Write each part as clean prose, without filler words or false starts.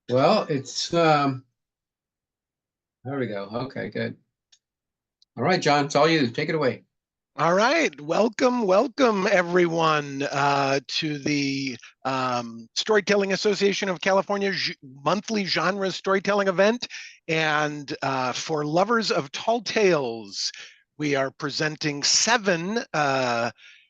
Well, it's there we go. Okay, good. All right, John, it's all you. Take it away. All right, welcome everyone to the Storytelling Association of California monthly genre storytelling event. And for lovers of tall tales, we are presenting 7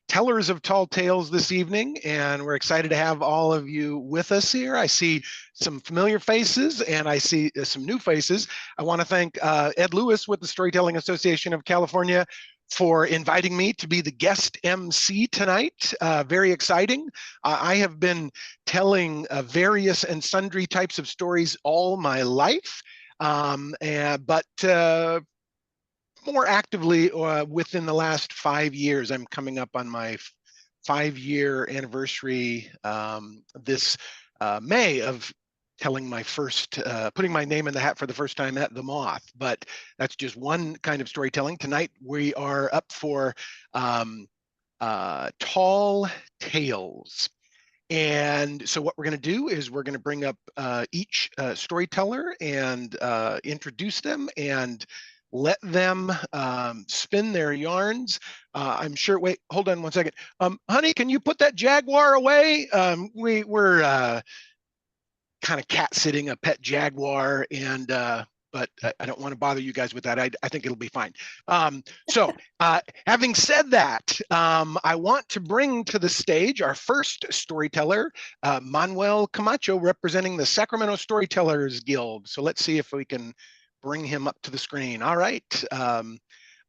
tellers of tall tales this evening, and we're excited to have all of you with us here. I see some familiar faces and I see some new faces. I want to thank Ed Lewis with the Storytelling Association of California for inviting me to be the guest MC tonight. Very exciting. I have been telling various and sundry types of stories all my life, but more actively within the last 5 years. I'm coming up on my 5-year anniversary this May of telling my first, putting my name in the hat for the first time at the Moth. But that's just one kind of storytelling. Tonight we are up for tall tales. And so what we're going to do is we're going to bring up each storyteller and introduce them and let them spin their yarns. I'm sure, wait, hold on one second. Honey, can you put that jaguar away? We're kind of cat sitting a pet jaguar, and but I don't want to bother you guys with that. I think it'll be fine. So having said that, I want to bring to the stage our first storyteller, Manuel Camacho, representing the Sacramento Storytellers Guild. So let's see if we can bring him up to the screen. All right.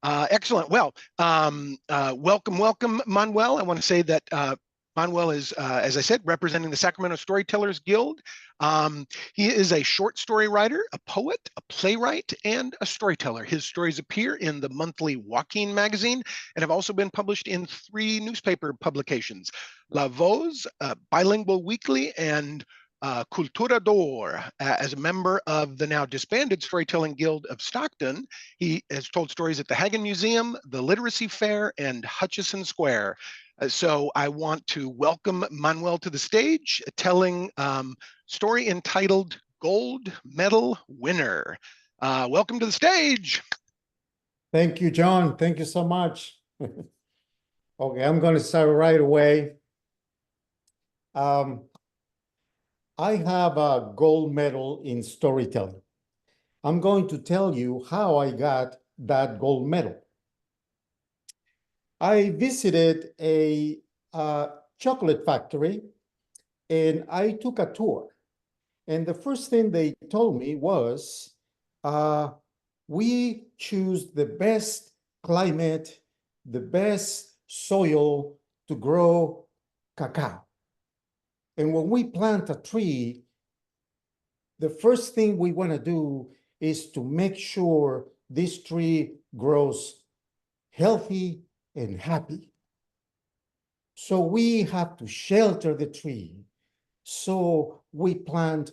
Excellent. Well, welcome, Manuel. I want to say that Manuel is, as I said, representing the Sacramento Storytellers Guild. He is a short story writer, a poet, a playwright, and a storyteller. His stories appear in the monthly Joaquin magazine and have also been published in 3 newspaper publications: La Voz, Bilingual Weekly, and Cultura d'Or. As a member of the now disbanded Storytelling Guild of Stockton, he has told stories at the Hagen Museum, the Literacy Fair, and Hutchison Square. So I want to welcome Manuel to the stage, telling story entitled Gold Medal Winner. Welcome to the stage. Thank you, John. Thank you so much. Okay, I'm going to start right away. I have a gold medal in storytelling. I'm going to tell you how I got that gold medal. I visited a chocolate factory and I took a tour. And the first thing they told me was, we choose the best climate, the best soil to grow cacao. And when we plant a tree, the first thing we want to do is to make sure this tree grows healthy and happy. So we have to shelter the tree. So we plant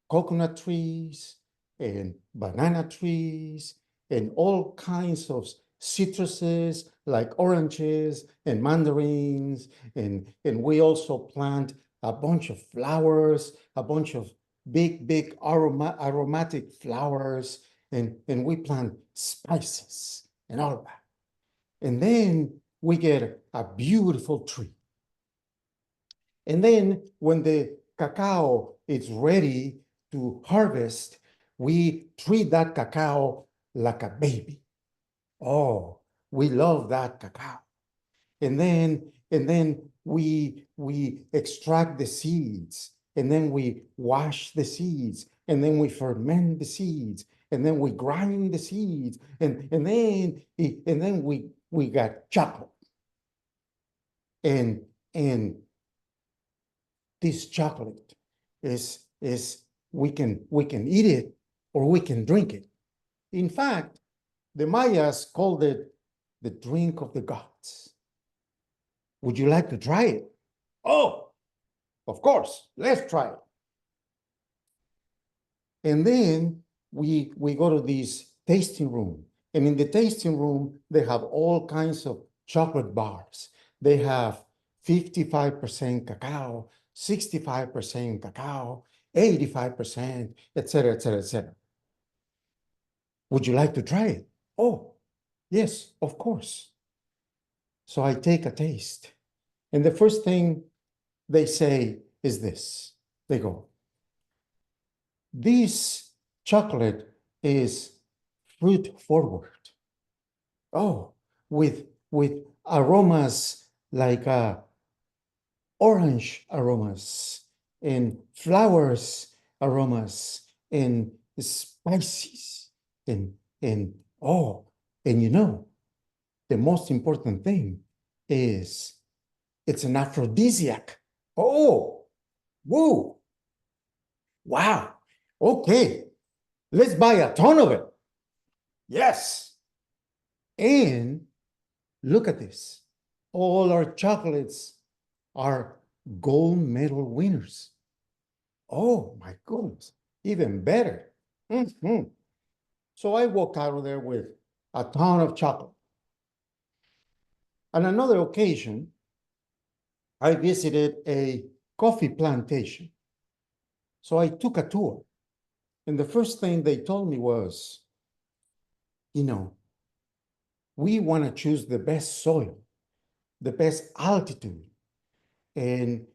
coconut trees and banana trees and all kinds of citruses like oranges and mandarins. And we also plant a bunch of flowers, a bunch of big aromatic flowers. And we plant spices and all that. And then we get a beautiful tree. And then when the cacao is ready to harvest, we treat that cacao like a baby. Oh, we love that cacao. And then we extract the seeds, and then we wash the seeds, and then we ferment the seeds, and then we grind the seeds, and then we got chocolate. And this chocolate is we can eat it or we can drink it. In fact, the Mayas called it the drink of the gods. Would you like to try it? Oh, of course, let's try it. And then we go to this tasting room. And in the tasting room, they have all kinds of chocolate bars. They have 55% cacao, 65% cacao, 85%, et cetera, et cetera, et cetera. Would you like to try it? Oh, yes, of course. So I take a taste. And the first thing they say is this. They go, this chocolate is fruit forward. Oh, with aromas like orange aromas and flowers aromas and spices and oh, and you know, the most important thing is it's an aphrodisiac. Oh, whoa, wow. Okay, let's buy a ton of it. Yes. And look at this. All our chocolates are gold medal winners. Oh my goodness, even better. Mhm. So I walked out of there with a ton of chocolate. On another occasion, I visited a coffee plantation. So I took a tour. And the first thing they told me was, you know, we want to choose the best soil, the best altitude, and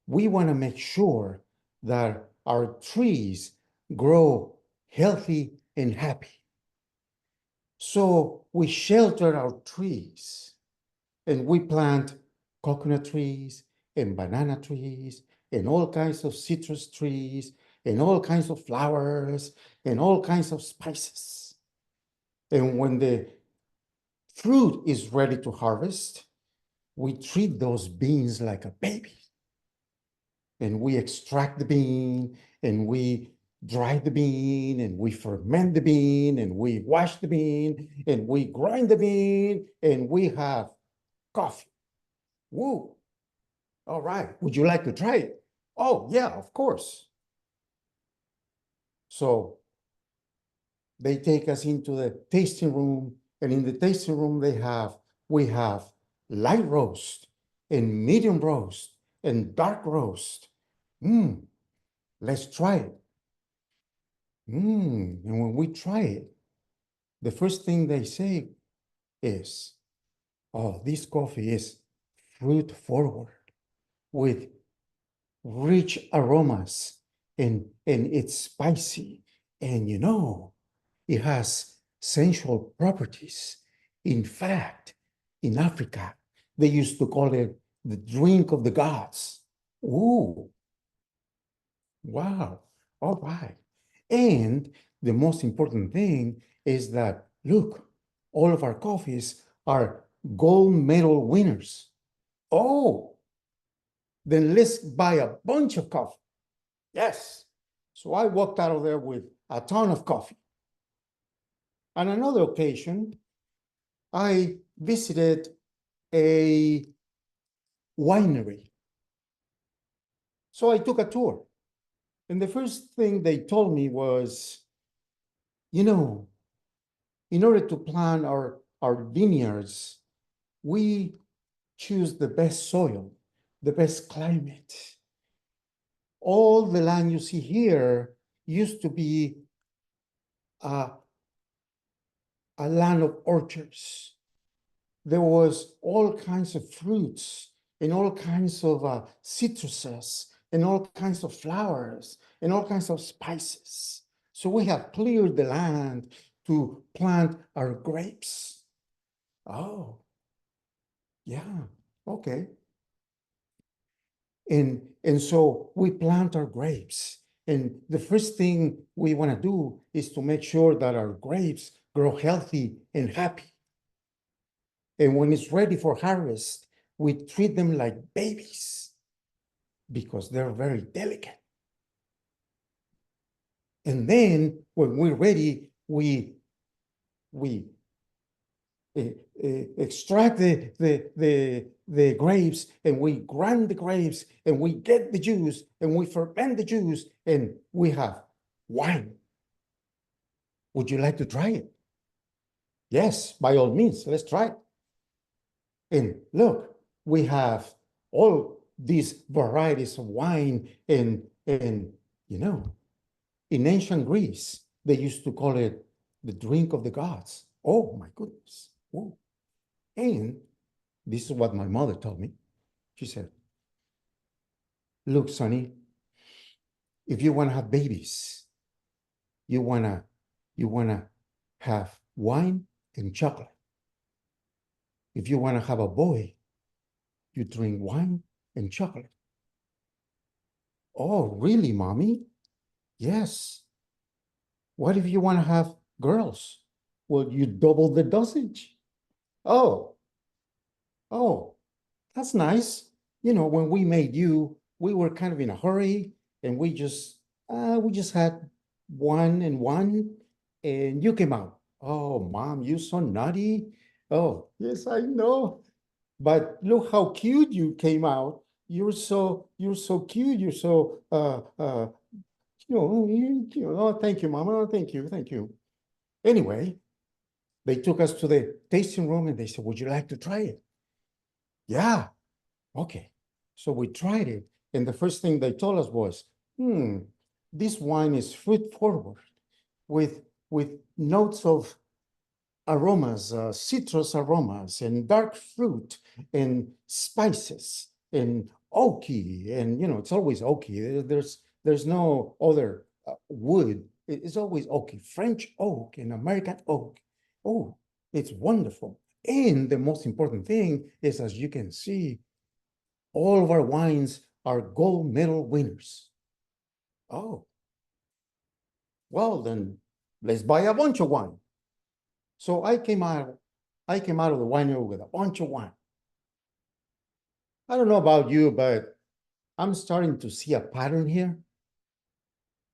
we want to make sure that our trees grow healthy and happy. So we shelter our trees and we plant coconut trees and banana trees and all kinds of citrus trees and all kinds of flowers and all kinds of spices. And when the fruit is ready to harvest, we treat those beans like a baby. And we extract the bean and we dry the bean and we ferment the bean and we wash the bean and we grind the bean and we have coffee. Woo. All right. Would you like to try it? Oh, yeah, of course. So they take us into the tasting room, and in the tasting room we have light roast and medium roast and dark roast. Let's try it. And when we try it, the first thing they say is, oh, this coffee is fruit forward with rich aromas and it's spicy. And you know, it has sensual properties. In fact, in Africa, they used to call it the drink of the gods. Ooh, wow. All right. And the most important thing is that, look, all of our coffees are gold medal winners. Oh, then let's buy a bunch of coffee. Yes. So I walked out of there with a ton of coffee. On another occasion, I visited a winery. So I took a tour. And the first thing they told me was, you know, in order to plant our vineyards, we choose the best soil, the best climate. All the land you see here used to be a land of orchards. There was all kinds of fruits and all kinds of citruses and all kinds of flowers and all kinds of spices. So we have cleared the land to plant our grapes. Oh, yeah, okay. And so we plant our grapes. And the first thing we want to do is to make sure that our grapes grow healthy and happy. And when it's ready for harvest, we treat them like babies because they're very delicate. And then when we're ready, we extract the grapes and we grind the grapes and we get the juice and we ferment the juice and we have wine. Would you like to try it? Yes, by all means, let's try it. And look, we have all these varieties of wine and And, you know, in ancient Greece, they used to call it the drink of the gods. Oh, my goodness. Whoa. And this is what my mother told me. She said, look, Sonny, if you want to have babies, you wanna have wine and chocolate. If you want to have a boy, you drink wine and chocolate. Oh, really, mommy? Yes. What if you want to have girls? Well, you double the dosage. Oh, oh, that's nice. You know, when we made you, we were kind of in a hurry, and we just had one and one, and you came out. Oh, mom, you so naughty. Oh, yes, I know. But look how cute you came out. You're so cute. You're so oh, thank you, mama. Oh, thank you, thank you. Anyway, they took us to the tasting room and they said, would you like to try it? Yeah. Okay. So we tried it. And the first thing they told us was, this wine is fruit forward with notes of aromas, citrus aromas, and dark fruit, and spices, and oaky, and it's always oaky. There's no other wood. It's always oaky. French oak and American oak. Oh, it's wonderful. And the most important thing is, as you can see, all of our wines are gold medal winners. Oh, well then, let's buy a bunch of wine. So I came out of the winery with a bunch of wine. I don't know about you, but I'm starting to see a pattern here.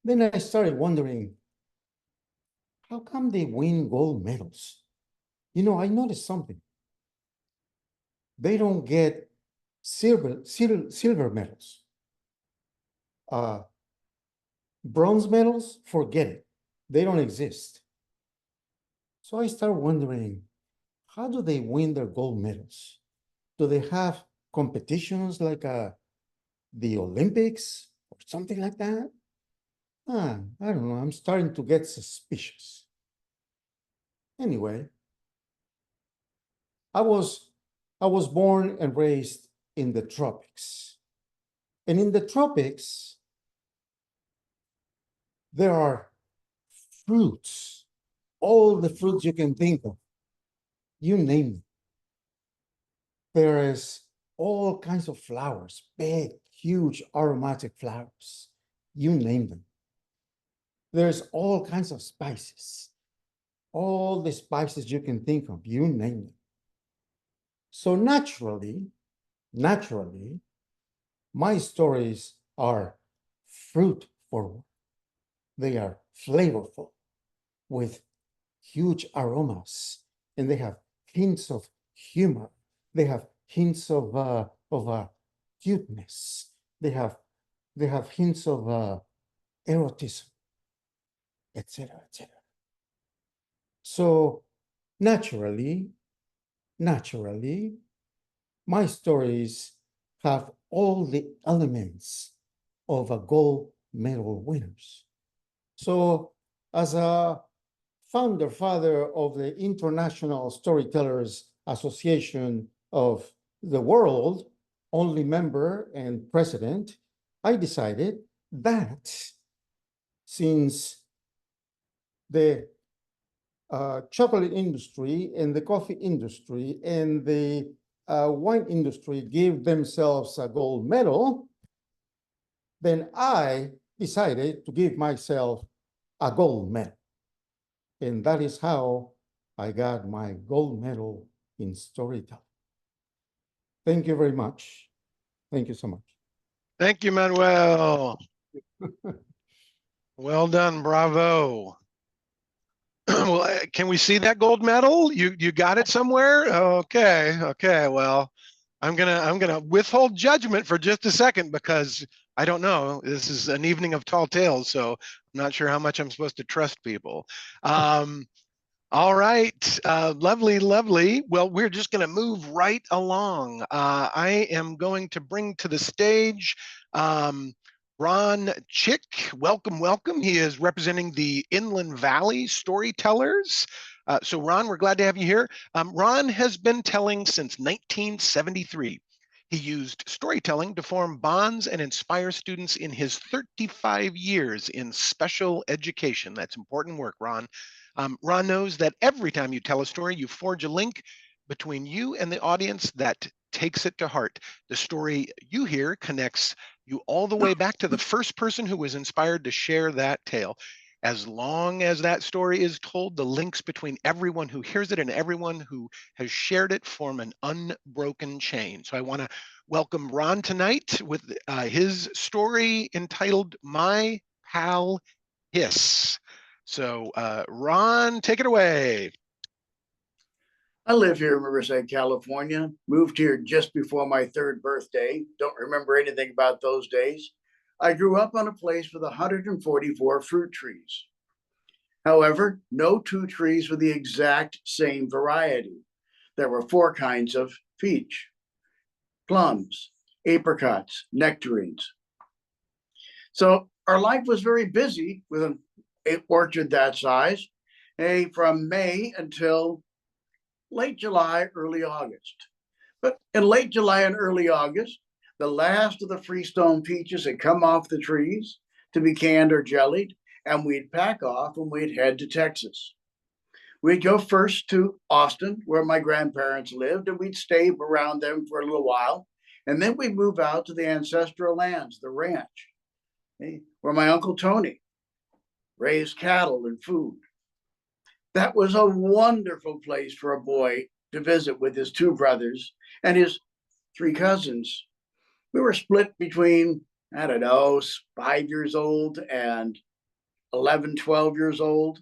Then I started wondering, how come they win gold medals? I noticed something. They don't get silver medals. Bronze medals, forget it. They don't exist. So I started wondering, how do they win their gold medals? Do they have competitions like the Olympics or something like that? I don't know. I'm starting to get suspicious. Anyway, I was born and raised in the tropics. And in the tropics, there are fruits, all the fruits you can think of. You name them. There is all kinds of flowers, big, huge, aromatic flowers. You name them. There's all kinds of spices. All the spices you can think of, you name them. So naturally, my stories are fruit forward. They are flavorful with huge aromas, and they have hints of humor. They have hints of cuteness. They have hints of erotism, etc., etc. So naturally, my stories have all the elements of a gold medal winners. So as a father of the International Storytellers Association of the world, only member and president, I decided that since the chocolate industry and the coffee industry and the wine industry gave themselves a gold medal, then I decided to give myself a gold medal. And that is how I got my gold medal in storytelling. Thank you very much. Thank you so much. Thank you, Manuel. Well done, bravo. Well, can we see that gold medal? You got it somewhere? Okay. Well, I'm gonna withhold judgment for just a second because I don't know. This is an evening of tall tales, so I'm not sure how much I'm supposed to trust people. All right, lovely. Well, we're just going to move right along. I am going to bring to the stage Ron Chick, welcome, welcome. He is representing the Inland Valley Storytellers. So Ron, we're glad to have you here. Ron has been telling since 1973. He used storytelling to form bonds and inspire students in his 35 years in special education. That's important work, Ron. Ron knows that every time you tell a story, you forge a link between you and the audience that takes it to heart. The story you hear connects you all the way back to the first person who was inspired to share that tale. As long as that story is told, the links between everyone who hears it and everyone who has shared it form an unbroken chain. So I want to welcome Ron tonight with his story entitled My Pal Hiss. So Ron, take it away. I live here in Riverside, California. Moved here just before my 3rd birthday. Don't remember anything about those days. I grew up on a place with 144 fruit trees. However, no 2 trees were the exact same variety. There were 4 kinds of peach, plums, apricots, nectarines. So our life was very busy with an orchard that size, from May until late July, early August. But in late July and early August, the last of the freestone peaches had come off the trees to be canned or jellied, and we'd pack off and we'd head to Texas. We'd go first to Austin, where my grandparents lived, and we'd stay around them for a little while. And then we'd move out to the ancestral lands, the ranch, where my Uncle Tony raised cattle and food. That was a wonderful place for a boy to visit with his 2 brothers and his 3 cousins. We were split between, 5 years old and 11, 12 years old.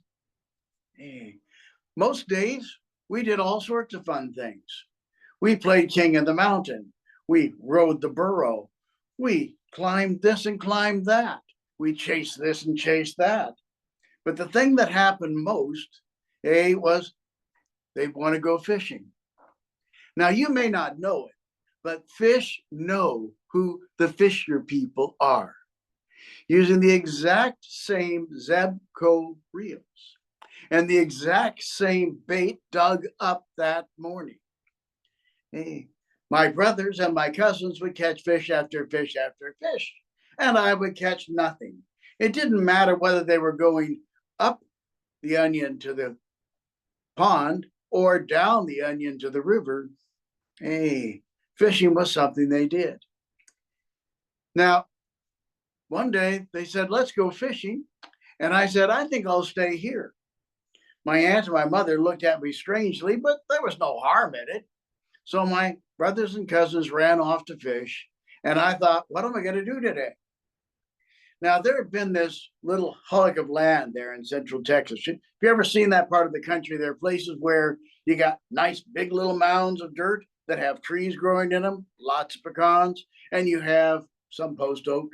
Most days, we did all sorts of fun things. We played King of the Mountain. We rode the burro. We climbed this and climbed that. We chased this and chased that. But the thing that happened most was they want to go fishing. Now, you may not know it, but fish know who the Fisher people are, using the exact same Zebco reels and the exact same bait dug up that morning. My brothers and my cousins would catch fish after fish after fish, and I would catch nothing. It didn't matter whether they were going up the onion to the pond or down the onion to the river. Fishing was something they did. Now, one day they said, let's go fishing. And I said, I think I'll stay here. My aunt and my mother looked at me strangely, but there was no harm in it. So my brothers and cousins ran off to fish. And I thought, what am I going to do today? Now, there had been this little hunk of land there in central Texas. Have you ever seen that part of the country? There are places where you got nice big little mounds of dirt that have trees growing in them, lots of pecans, and you have some post oak.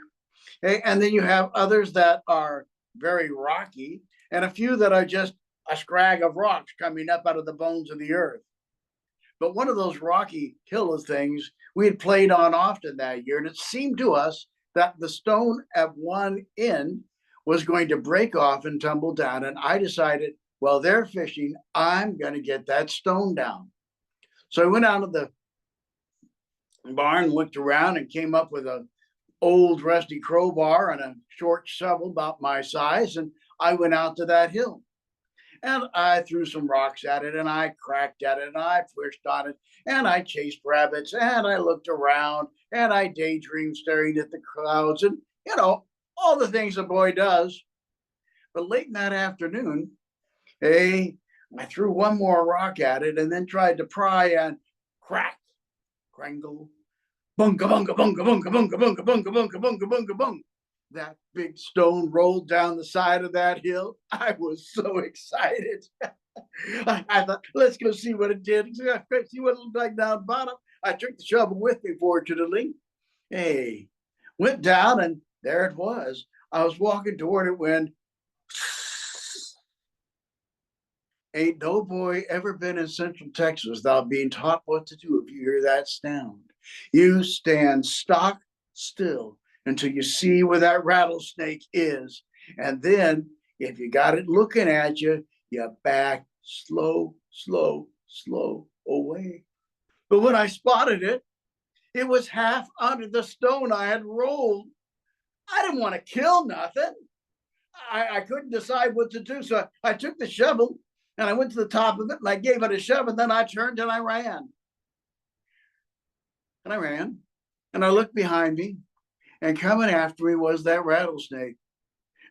And then you have others that are very rocky, and a few that are just a scrag of rocks coming up out of the bones of the earth. But one of those rocky hill of things we had played on often that year, and it seemed to us that the stone at one end was going to break off and tumble down. And I decided, well, they're fishing, I'm going to get that stone down. So I went out of the barn, looked around, and came up with an old rusty crowbar and a short shovel about my size. And I went out to that hill. And I threw some rocks at it, and I cracked at it, and I pushed on it, and I chased rabbits, and I looked around, and I daydreamed staring at the clouds, and, all the things a boy does. But late in that afternoon, I threw one more rock at it and then tried to pry, and crack, crangle, bunga, bunga, bunga, bunga, bunga, bunga, bunga, bunga, bunga, bunga, bunga. That big stone rolled down the side of that hill. I was so excited. I thought, let's go see what it did. See what it looked like down bottom. I took the shovel with me, fortunately. Went down, and there it was. I was walking toward it when ain't no boy ever been in Central Texas without being taught what to do if you hear that sound. You stand stock still until you see where that rattlesnake is. And then if you got it looking at you, you back slow, slow, slow away. But when I spotted it, it was half under the stone I had rolled. I didn't want to kill nothing. I couldn't decide what to do. So I took the shovel and I went to the top of it and I gave it a shove, and then I turned and I ran. And I ran and I looked behind me, and coming after me was that rattlesnake,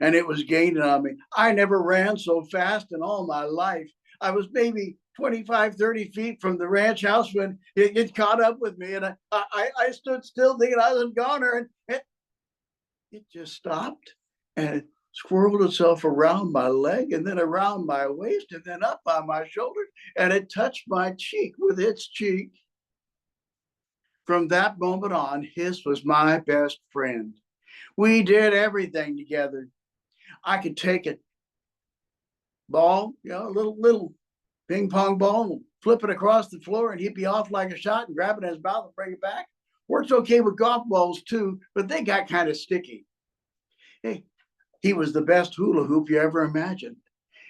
and it was gaining on me. I never ran so fast in all my life. I was maybe 25, 30 feet from the ranch house when it caught up with me, and I stood still thinking I was a goner, and it just stopped and it swirled itself around my leg and then around my waist and then up on my shoulder, and it touched my cheek with its cheek. From that moment on, Hiss was my best friend. We did everything together. I could take a ball, a little ping pong ball, and flip it across the floor, and he'd be off like a shot and grab it in his mouth and bring it back. Works okay with golf balls too, but they got kind of sticky. Hey, he was the best hula hoop you ever imagined.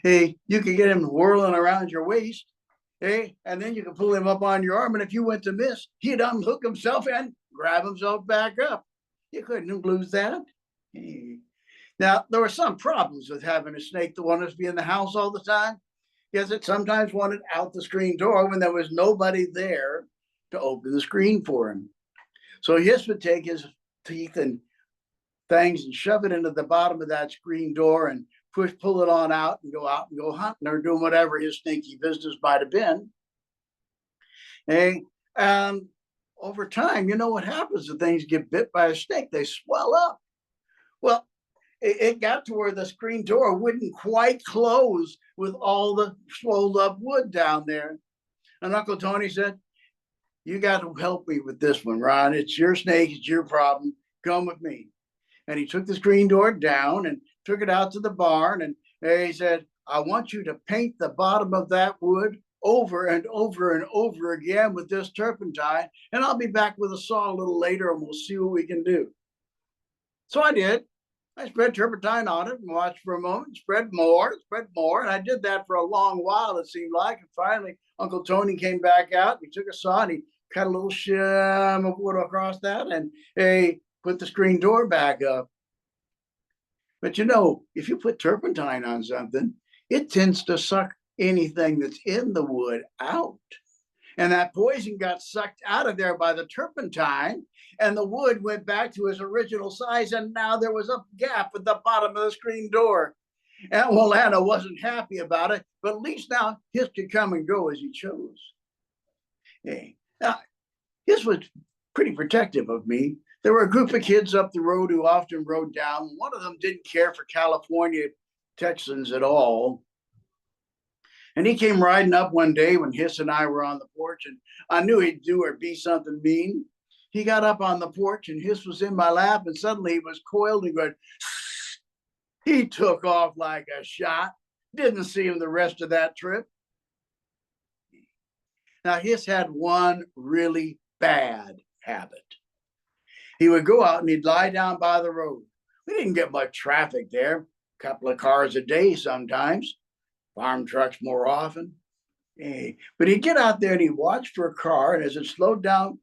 Hey, you could get him whirling around your waist. Hey, and then you could pull him up on your arm, and if you went to miss, he'd unhook himself and grab himself back up. You couldn't lose that. Hey. Now, there were some problems with having a snake that wanted to be in the house all the time, because it sometimes wanted out the screen door when there was nobody there to open the screen for him. So Hiss would take his teeth and things and shove it into the bottom of that screen door and pull it on out and go hunting or doing whatever his sneaky business might have been. And over time, you know what happens when things get bit by a snake? They swell up. Well, it got to where the screen door wouldn't quite close with all the swelled up wood down there. And Uncle Tony said, "You got to help me with this one, Ron. It's your snake, it's your problem. Come with me." And he took the screen door down and took it out to the barn. And he said, "I want you to paint the bottom of that wood over and over and over again with this turpentine. And I'll be back with a saw a little later and we'll see what we can do." So I did. I spread turpentine on it and watched for a moment, spread more. And I did that for a long while, it seemed like. And finally, Uncle Tony came back out. He took a saw and he cut a little shim of wood across that, and he put the screen door back up. But if you put turpentine on something, it tends to suck anything that's in the wood out. And that poison got sucked out of there by the turpentine, and the wood went back to its original size, and now there was a gap at the bottom of the screen door. And Anna wasn't happy about it, but at least now Hiss could come and go as he chose. Now, Hiss was pretty protective of me. There were a group of kids up the road who often rode down. One of them didn't care for California Texans at all. And he came riding up one day when Hiss and I were on the porch, and I knew he'd do or be something mean. He got up on the porch, and Hiss was in my lap, and suddenly he was coiled and going, he took off like a shot. Didn't see him the rest of that trip. Now, Hiss had one really bad habit. He would go out and he'd lie down by the road. We didn't get much traffic there, a couple of cars a day sometimes, farm trucks more often. But he'd get out there and he'd watch for a car, and as it slowed down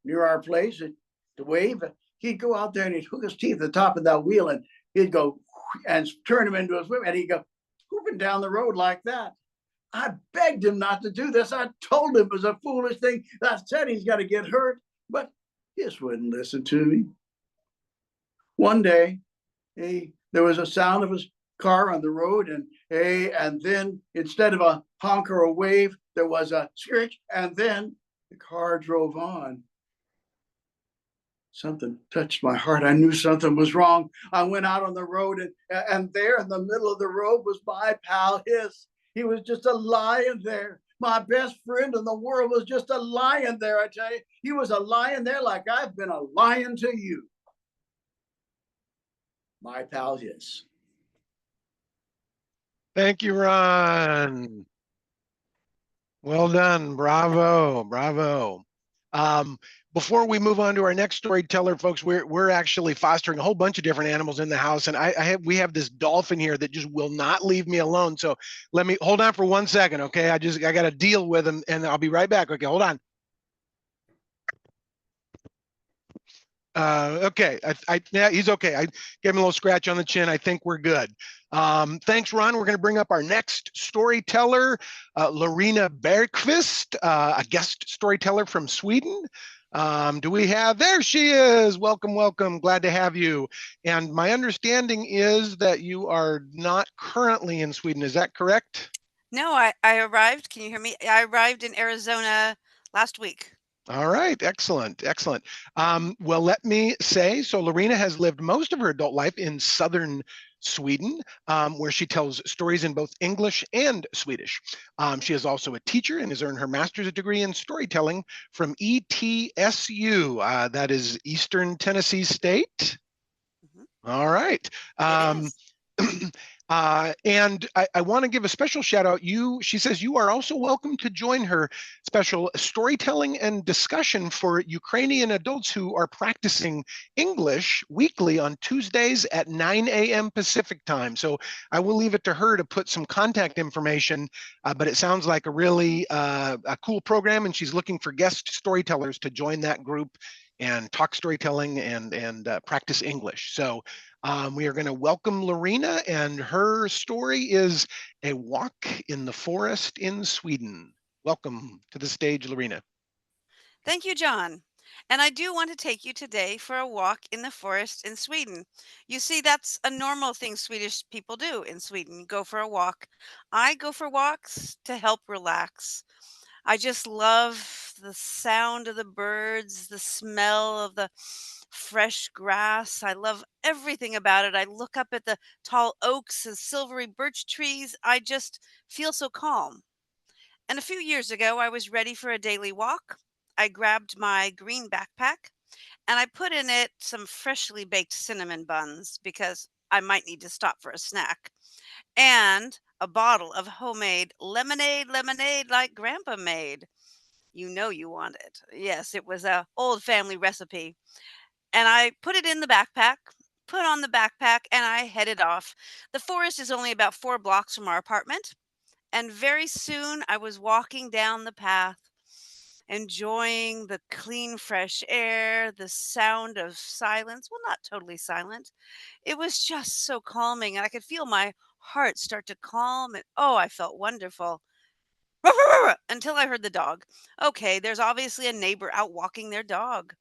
near our place to wave, he'd go out there and he'd hook his teeth at the top of that wheel, and he'd go and turn him into a whip, and he'd go whooping down the road like that. I begged him not to do this. I told him it was a foolish thing. I said he's got to get hurt, but Hiss wouldn't listen to me. One day, there was a sound of his car on the road, and then instead of a honk or a wave, there was a screech, and then the car drove on. Something touched my heart. I knew something was wrong. I went out on the road, and there in the middle of the road was my pal Hiss. He was just a lion there. My best friend in the world was just a lion there, I tell you. He was a lion there like I've been a lion to you. My pal Hiss. Thank you, Ron. Well done. Bravo. Bravo. Before we move on to our next storyteller, folks, we're actually fostering a whole bunch of different animals in the house, and we have this dolphin here that just will not leave me alone. So let me hold on for 1 second, okay? I got to deal with him, and I'll be right back. Okay, hold on. Okay, yeah, he's okay. I gave him a little scratch on the chin. I think we're good. Thanks, Ron. We're going to bring up our next storyteller, Lorena Bergqvist, a guest storyteller from Sweden. Do we have, there she is. Welcome, welcome. Glad to have you. And my understanding is that you are not currently in Sweden. Is that correct? No, I arrived. Can you hear me? I arrived in Arizona last week. All right, excellent, excellent. Well, let me say, so Lorena has lived most of her adult life in southern Sweden, where she tells stories in both English and Swedish. She is also a teacher and has earned her master's degree in storytelling from ETSU, that is Eastern Tennessee State. Mm-hmm. All right. And I want to give a special shout out. She says you are also welcome to join her special storytelling and discussion for Ukrainian adults who are practicing English weekly on Tuesdays at 9 a.m. Pacific time. So I will leave it to her to put some contact information, but it sounds like a really a cool program, and she's looking for guest storytellers to join that group and talk storytelling and practice English. So we are going to welcome Lorena, and her story is A Walk in the Forest in Sweden. Welcome to the stage, Lorena. Thank you, John. And I do want to take you today for a walk in the forest in Sweden. You see, that's a normal thing Swedish people do in Sweden, go for a walk. I go for walks to help relax. I just love the sound of the birds, the smell of the fresh grass. I love everything about it. I look up at the tall oaks and silvery birch trees. I just feel so calm. And a few years ago, I was ready for a daily walk. I grabbed my green backpack and I put in it some freshly baked cinnamon buns because I might need to stop for a snack, and a bottle of homemade lemonade like Grandpa made. You know you want it. Yes, it was a old family recipe. And I put it in the backpack, put on the backpack, and I headed off. The forest is only about 4 blocks from our apartment. And very soon I was walking down the path, enjoying the clean, fresh air, the sound of silence. Well, not totally silent. It was just so calming. And I could feel my heart start to calm. And oh, I felt wonderful. Until I heard the dog. Okay, there's obviously a neighbor out walking their dog.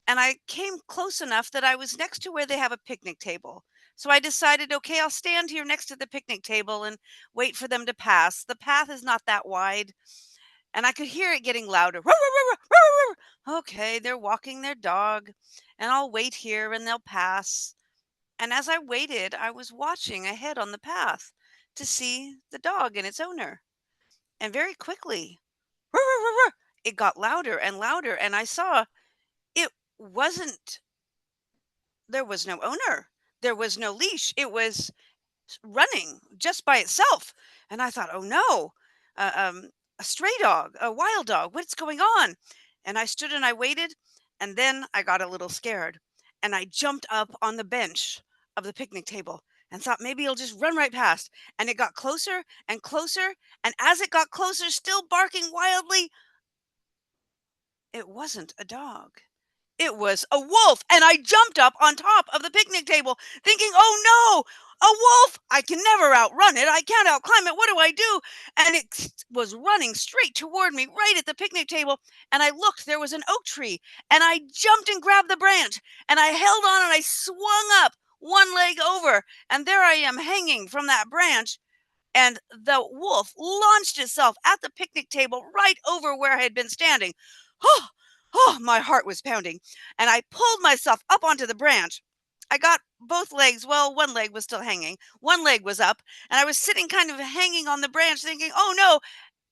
And I came close enough that I was next to where they have a picnic table. So I decided, okay, I'll stand here next to the picnic table and wait for them to pass. The path is not that wide, and I could hear it getting louder. Okay, they're walking their dog, and I'll wait here and they'll pass. And as I waited, I was watching ahead on the path to see the dog and its owner. And very quickly, it got louder and louder, and I saw it wasn't, there was no owner. There was no leash. It was running just by itself. And I thought, oh no, uh, um, a stray dog, a wild dog, what's going on? And I stood and I waited. And then I got a little scared. And I jumped up on the bench of the picnic table and thought maybe it'll just run right past. And it got closer and closer. And as it got closer, still barking wildly, it wasn't a dog. It was a wolf, and I jumped up on top of the picnic table, thinking, oh no, a wolf! I can never outrun it. I can't outclimb it. What do I do? And it was running straight toward me, right at the picnic table. And I looked, there was an oak tree, and I jumped and grabbed the branch, and I held on and I swung up one leg over, and there I am hanging from that branch. And the wolf launched itself at the picnic table right over where I had been standing. Oh, oh, my heart was pounding. And I pulled myself up onto the branch. I got both legs. Well, one leg was still hanging. One leg was up. And I was sitting kind of hanging on the branch thinking, oh no.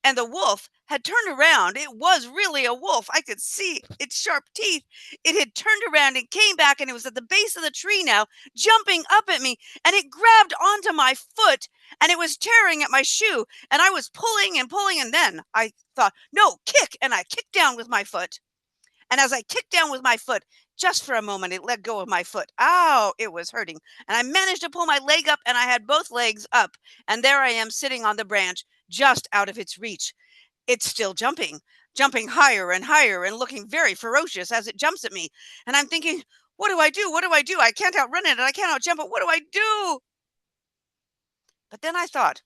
and the wolf had turned around. It was really a wolf. I could see its sharp teeth. It had turned around and came back, and it was at the base of the tree now, jumping up at me, and it grabbed onto my foot, and it was tearing at my shoe, and I was pulling and pulling, and then I thought, no, kick, and I kicked down with my foot. And as I kicked down with my foot, just for a moment, it let go of my foot. Ow, it was hurting. And I managed to pull my leg up, and I had both legs up. And there I am sitting on the branch, just out of its reach. It's still jumping, jumping higher and higher and looking very ferocious as it jumps at me. And I'm thinking, what do I do? What do I do? I can't outrun it and I can't outjump it. What do I do? But then I thought,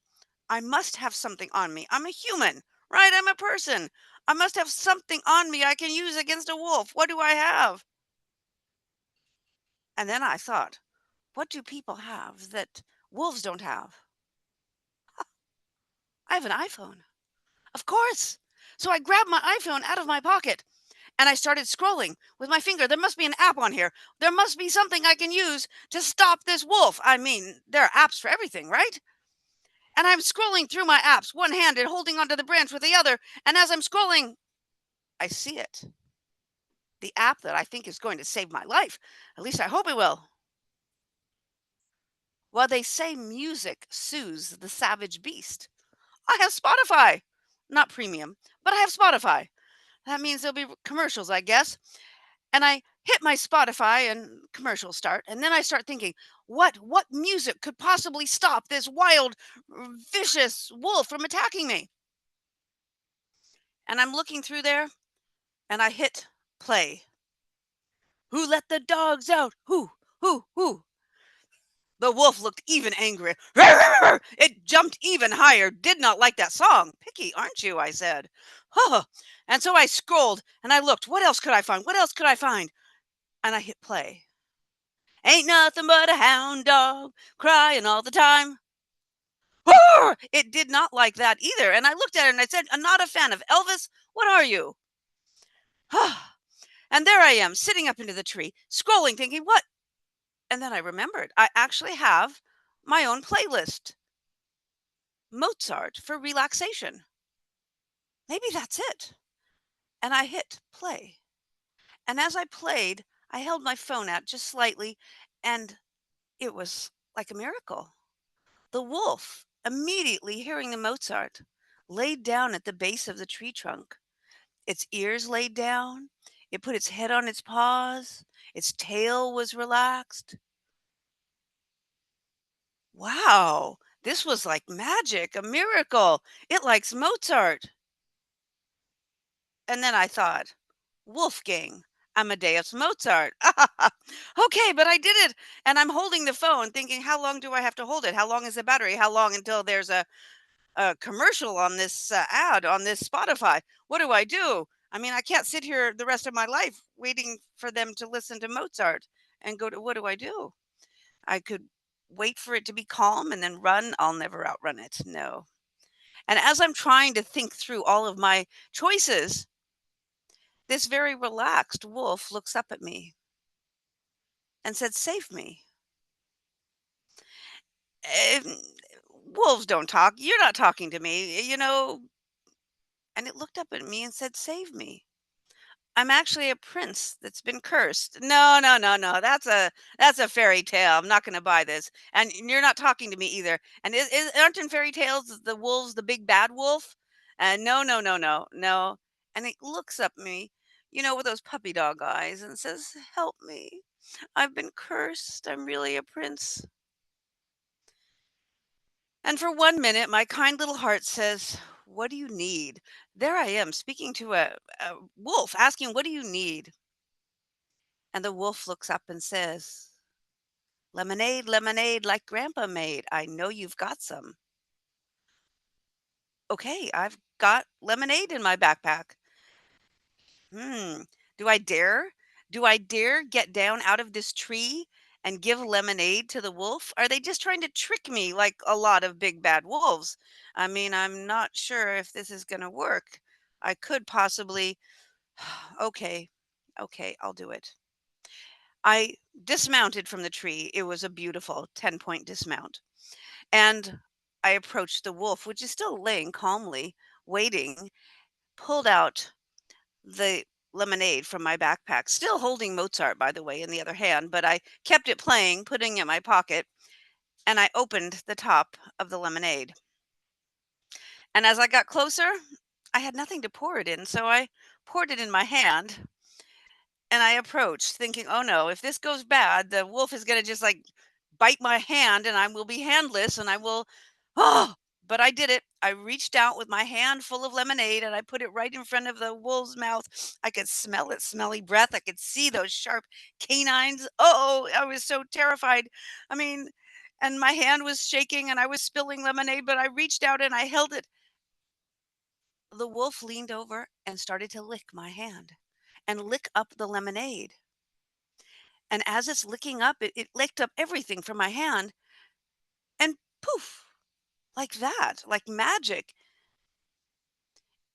I must have something on me. I'm a human, right? I'm a person. I must have something on me I can use against a wolf. What do I have? And then I thought, what do people have that wolves don't have? I have an iPhone. Of course. So I grabbed my iPhone out of my pocket and I started scrolling with my finger. There must be an app on here. There must be something I can use to stop this wolf. I mean, there are apps for everything, right? And I'm scrolling through my apps, one-handed, holding onto the branch with the other. And as I'm scrolling, I see it. The app that I think is going to save my life. At least I hope it will. Well, they say music soothes the savage beast. I have Spotify. Not premium, but I have Spotify. That means there'll be commercials, I guess. And I hit my Spotify and commercials start. And then I start thinking, what music could possibly stop this wild, vicious wolf from attacking me? And I'm looking through there and I hit play. Who let the dogs out? Who? The wolf looked even angrier. It jumped even higher. Did not like that song. Picky, aren't you? I said. Oh. And so I scrolled and I looked. What else could I find? What else could I find? And I hit play. Ain't nothing but a hound dog crying all the time. It did not like that either. And I looked at it and I said, I'm not a fan of Elvis. What are you? And there I am sitting up into the tree, scrolling, thinking, what? And then I remembered I actually have my own playlist. Mozart for relaxation. Maybe that's it. And I hit play. And as I played, I held my phone out just slightly, and it was like a miracle. The wolf, immediately hearing the Mozart, laid down at the base of the tree trunk. Its ears laid down. It put its head on its paws. Its tail was relaxed. Wow, this was like magic, a miracle. It likes Mozart. And then I thought, Wolfgang Amadeus Mozart. Okay, but I did it. And I'm holding the phone thinking, how long do I have to hold it? How long is the battery? How long until there's a commercial on this ad on this Spotify? What do I do? I mean, I can't sit here the rest of my life waiting for them to listen to Mozart and go to what do I do? I could wait for it to be calm and then run. I'll never outrun it. No. And as I'm trying to think through all of my choices, this very relaxed wolf looks up at me and said, save me. "Eh, Wolves don't talk. You're not talking to me, you know." And it looked up at me and said, save me. I'm actually a prince that's been cursed. No, no, no, no. That's a fairy tale. I'm not going to buy this. And you're not talking to me either. And aren't in fairy tales the wolves the big bad wolf? And no, no, no, no, no. And it looks up at me, with those puppy dog eyes and says, "Help me. I've been cursed. I'm really a prince." And for 1 minute, my kind little heart says, "What do you need?" There I am speaking to a wolf, asking, "What do you need?" And the wolf looks up and says, "Lemonade, lemonade like Grandpa made. I know you've got some." Okay, I've got lemonade in my backpack. Hmm. Do I dare? Do I dare get down out of this tree and give lemonade to the wolf? Are they just trying to trick me like a lot of big bad wolves? I mean, I'm not sure if this is going to work. I could possibly. Okay. Okay, I'll do it. I dismounted from the tree. It was a beautiful 10-point dismount. And I approached the wolf, which is still laying calmly waiting, pulled out the lemonade from my backpack, still holding Mozart, by the way, in the other hand, but I kept it playing, putting it in my pocket, and I opened the top of the lemonade. And as I got closer, I had nothing to pour it in, so I poured it in my hand and I approached thinking, "Oh no, if this goes bad, the wolf is going to just like bite my hand and I will be handless and I will oh, but I did it. I reached out with my hand full of lemonade and I put it right in front of the wolf's mouth. I could smell its smelly breath. I could see those sharp canines. Oh, I was so terrified. I mean, and my hand was shaking and I was spilling lemonade, but I reached out and I held it. The wolf leaned over and started to lick my hand and lick up the lemonade. And as it's licking up, it licked up everything from my hand and poof, like that, like magic.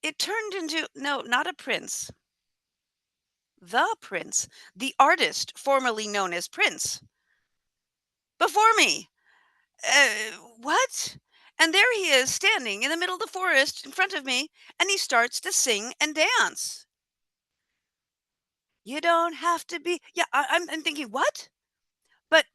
It turned into, no, not a prince, the prince, the artist formerly known as Prince, before me. What? And there he is standing in the middle of the forest in front of me, and he starts to sing and dance. You don't have to be, yeah, I'm thinking, what? But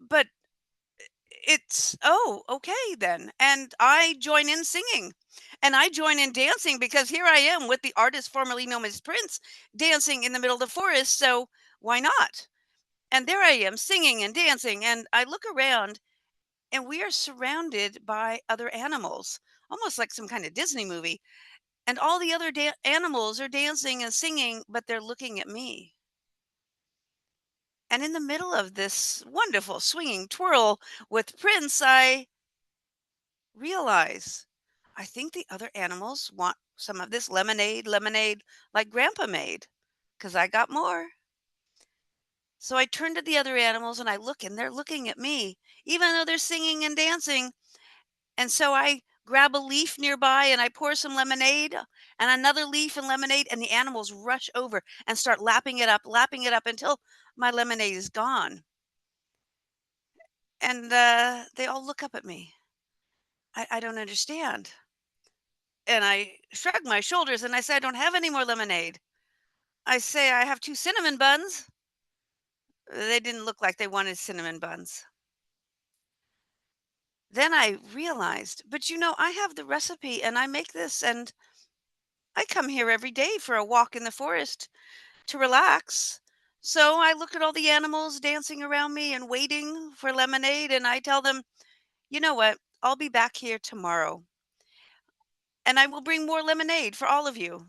it's, oh, okay then. And I join in singing and I join in dancing because here I am with the artist formerly known as Prince dancing in the middle of the forest. So why not? And there I am singing and dancing. And I look around and we are surrounded by other animals, almost like some kind of Disney movie. And all the other animals are dancing and singing, but they're looking at me. And in the middle of this wonderful swinging twirl with Prince, I realize I think the other animals want some of this lemonade like Grandpa made, because I got more. So I turn to the other animals and I look, and they're looking at me, even though they're singing and dancing. And so I grab a leaf nearby and I pour some lemonade and another leaf and lemonade, and the animals rush over and start lapping it up until my lemonade is gone. And they all look up at me. I don't understand. And I shrug my shoulders and I say, I don't have any more lemonade. I say, I have 2 cinnamon buns. They didn't look like they wanted cinnamon buns. Then I realized, but I have the recipe and I make this and I come here every day for a walk in the forest to relax. So I look at all the animals dancing around me and waiting for lemonade and I tell them, you know what? I'll be back here tomorrow and I will bring more lemonade for all of you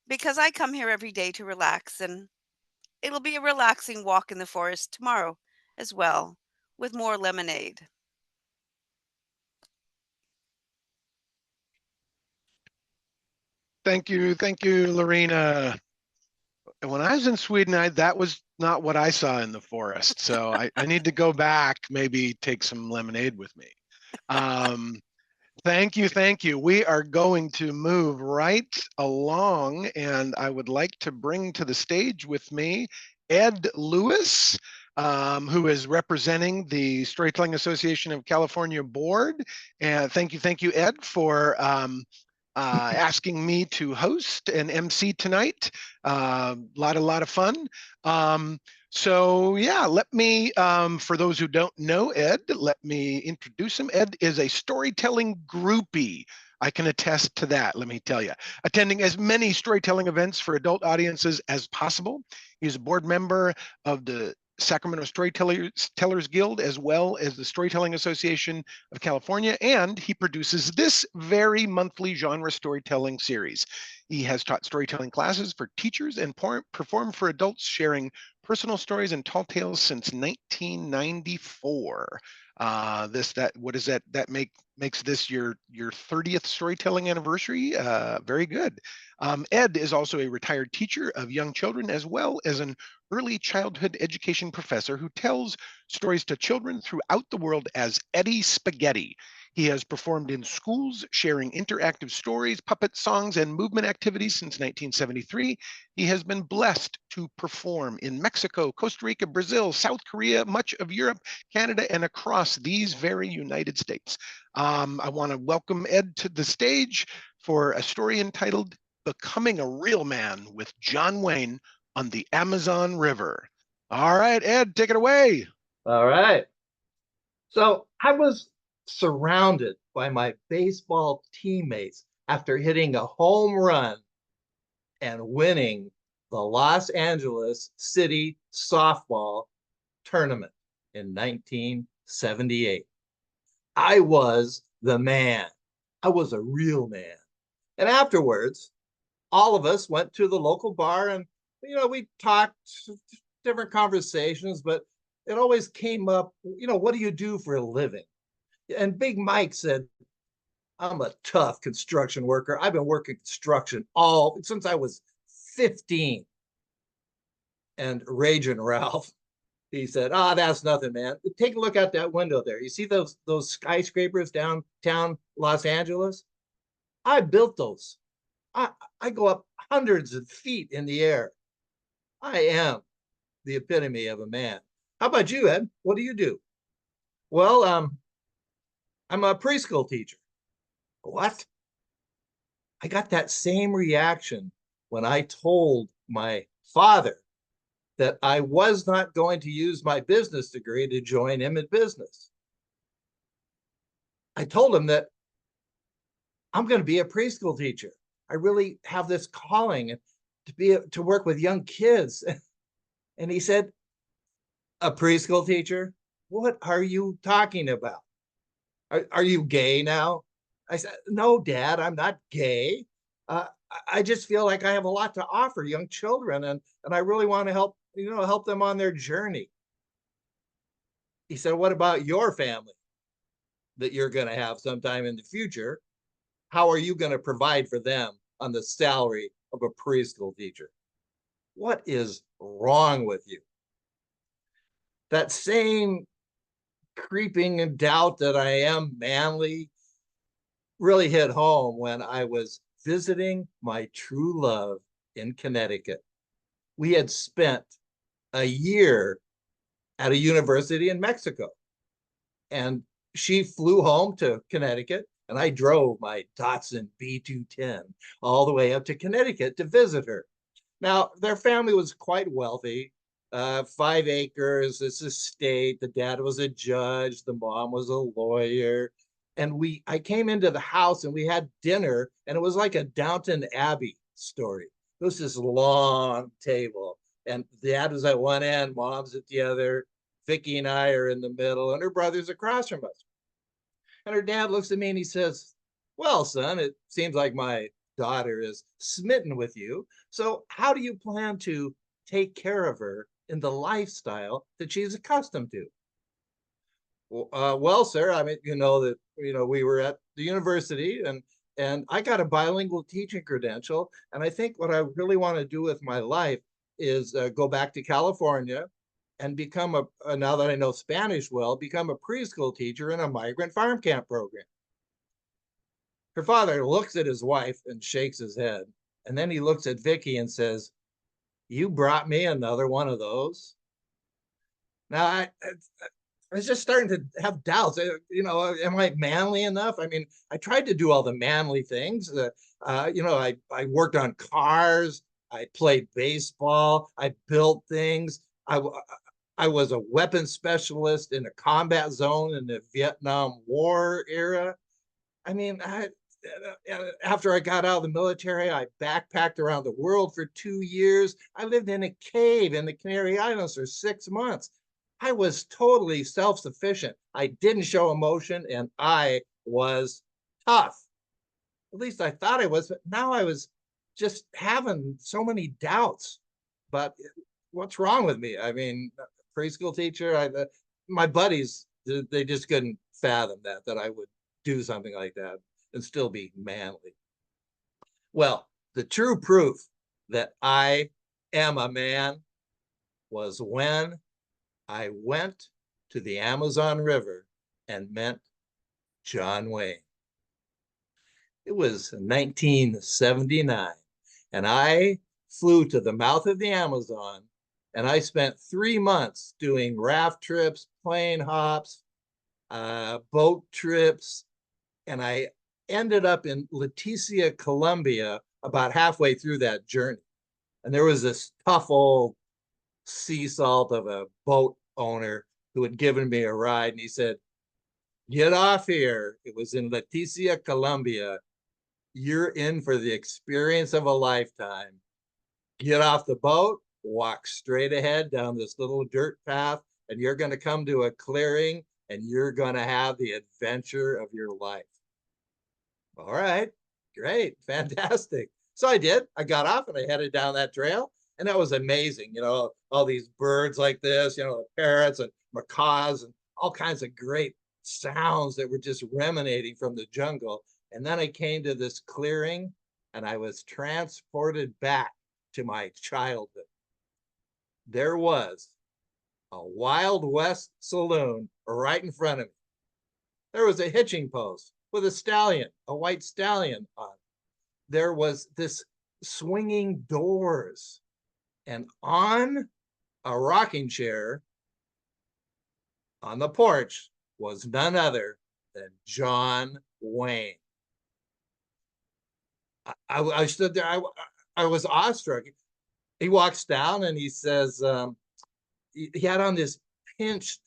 because I come here every day to relax, and it'll be a relaxing walk in the forest tomorrow as well with more lemonade. Thank you, Lorena. When I was in Sweden, that was not what I saw in the forest. So I need to go back, maybe take some lemonade with me. Thank you. We are going to move right along, and I would like to bring to the stage with me Ed Lewis, who is representing the Storytelling Association of California board. And thank you, Ed, for asking me to host and MC tonight. Lot of fun. So yeah, let me, for those who don't know Ed, let me introduce him. Ed is a storytelling groupie. I can attest to that, let me tell you. Attending as many storytelling events for adult audiences as possible. He's a board member of the Sacramento Storytellers Guild, as well as the Storytelling Association of California, and he produces this very monthly genre storytelling series. He has taught storytelling classes for teachers and performed for adults, sharing personal stories and tall tales since 1994. What does that makes this your 30th storytelling anniversary? Very good. Ed is also a retired teacher of young children, as well as an early childhood education professor who tells stories to children throughout the world as Eddie Spaghetti. He has performed in schools, sharing interactive stories, puppet songs, and movement activities since 1973. He has been blessed to perform in Mexico, Costa Rica, Brazil, South Korea, much of Europe, Canada, and across these very United States. I want to welcome Ed to the stage. for a story entitled Becoming a Real Man with John Wayne on the Amazon River. All right, Ed, take it away. All right. So I was surrounded by my baseball teammates after hitting a home run and winning the Los Angeles City softball tournament in 1978. I was the man. I was a real man. And afterwards, all of us went to the local bar and, we talked different conversations, but it always came up, what do you do for a living? And Big Mike said, I'm a tough construction worker. I've been working construction since I was 15. And Raging Ralph, he said, that's nothing, man. Take a look out that window there. You see those skyscrapers downtown Los Angeles? I built those. I go up hundreds of feet in the air. I am the epitome of a man. How about you, Ed? What do you do? Well, I'm a preschool teacher. What? I got that same reaction when I told my father that I was not going to use my business degree to join him in business. I told him that I'm going to be a preschool teacher. I really have this calling to work with young kids. And he said, a preschool teacher? What are you talking about? Are you gay now? I said, no, Dad, I'm not gay. I just feel like I have a lot to offer young children, and I really want to help them on their journey. He said, what about your family that you're going to have sometime in the future? How are you going to provide for them on the salary of a preschool teacher? What is wrong with you? That same creeping doubt that I am manly really hit home when I was visiting my true love in Connecticut. We had spent a year at a university in Mexico, and she flew home to Connecticut, and I drove my Datsun B210 all the way up to Connecticut to visit her. Now, their family was quite wealthy, 5 acres, this estate. The dad was a judge, the mom was a lawyer. And I came into the house and we had dinner, and it was like a Downton Abbey story. It was this long table, and dad was at one end, mom's at the other. Vicky and I are in the middle, and her brother's across from us. And her dad looks at me and he says, well, son, it seems like my daughter is smitten with you. So how do you plan to take care of her in the lifestyle that she's accustomed to? Well, sir, I mean, we were at the university, and I got a bilingual teaching credential. And I think what I really want to do with my life is go back to California and become now that I know Spanish well, become a preschool teacher in a migrant farm camp program. Her father looks at his wife and shakes his head. And then he looks at Vicky and says, you brought me another one of those? Now, I was just starting to have doubts. Am I manly enough? I mean, I tried to do all the manly things. I worked on cars. I played baseball. I built things. I was a weapons specialist in a combat zone in the Vietnam War era. I mean, after I got out of the military, I backpacked around the world for 2 years. I lived in a cave in the Canary Islands for 6 months. I was totally self-sufficient. I didn't show emotion, and I was tough. At least I thought I was, but now I was just having so many doubts. But what's wrong with me? I mean, preschool teacher, my buddies, they just couldn't fathom that I would do something like that and still be manly. Well, the true proof that I am a man was when I went to the Amazon River and met John Wayne. It was 1979, and I flew to the mouth of the Amazon, and I spent 3 months doing raft trips, plane hops, boat trips, and I ended up in Leticia, Colombia, about halfway through that journey. And there was this tough old sea salt of a boat owner who had given me a ride. And he said, get off here. It was in Leticia, Colombia. You're in for the experience of a lifetime. Get off the boat, walk straight ahead down this little dirt path, and you're going to come to a clearing and you're going to have the adventure of your life. All right, great, fantastic. So I did. I got off and I headed down that trail, and that was amazing. You know, all these birds like this, you know, parrots and macaws and all kinds of great sounds that were just emanating from the jungle. And then I came to this clearing and I was transported back to my childhood. There was a Wild West saloon right in front of me. There was a hitching post with a stallion, a white stallion on it. There was this swinging doors, and on a rocking chair on the porch was none other than John Wayne. I stood there. I was awestruck. He walks down and he says, he had on this pinched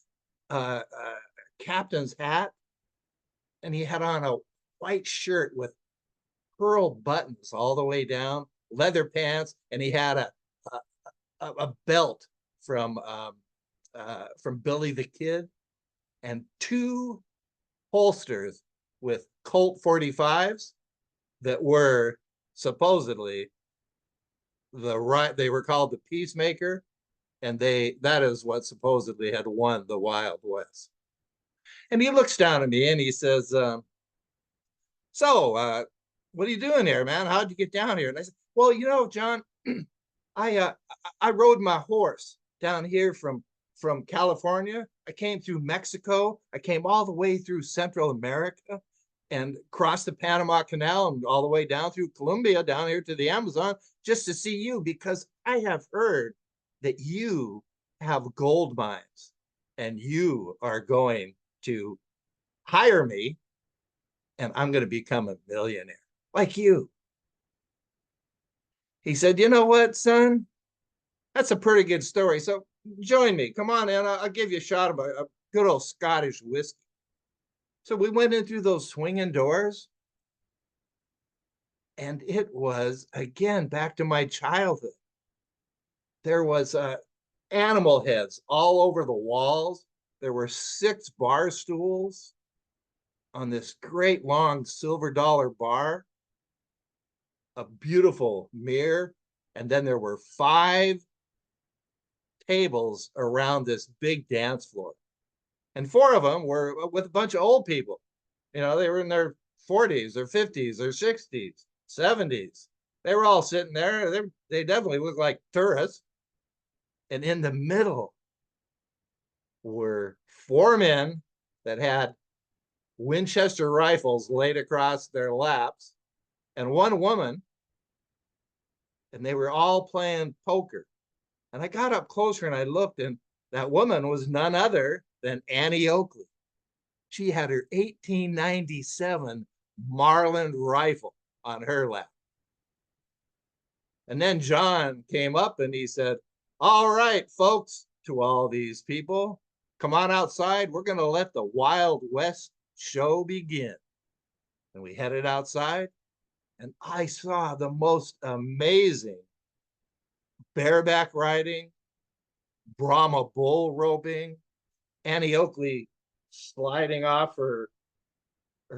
captain's hat, and he had on a white shirt with pearl buttons all the way down, leather pants, and he had a belt from Billy the Kid, and 2 holsters with Colt 45s that were supposedly they were called the Peacemaker, and that is what supposedly had won the Wild West. And he looks down at me and he says, so what are you doing here, man? How'd you get down here? And I said, well, you know, John, I rode my horse down here from California. I came through Mexico. I came all the way through Central America and crossed the Panama Canal and all the way down through Colombia, down here to the Amazon, just to see you, because I have heard that you have gold mines and you are going to hire me and I'm going to become a millionaire like you. He said, you know what, son? That's a pretty good story. So join me. Come on in. I'll give you a shot of a good old Scottish whiskey. So we went in through those swinging doors, and it was, again, back to my childhood. There was animal heads all over the walls. There were 6 bar stools on this great long silver dollar bar, a beautiful mirror, and then there were 5 tables around this big dance floor. And 4 of them were with a bunch of old people. You know, they were in their 40s, their 50s, their 60s, 70s. They were all sitting there. They definitely looked like tourists. And in the middle were 4 men that had Winchester rifles laid across their laps, and 1 woman, and they were all playing poker. And I got up closer and I looked, and that woman was none other than Annie Oakley. She had her 1897 Marlin rifle on her lap. And then John came up and he said, all right, folks, to all these people, come on outside. We're going to let the Wild West show begin. And we headed outside, and I saw the most amazing bareback riding, Brahma bull roping, Annie Oakley sliding off her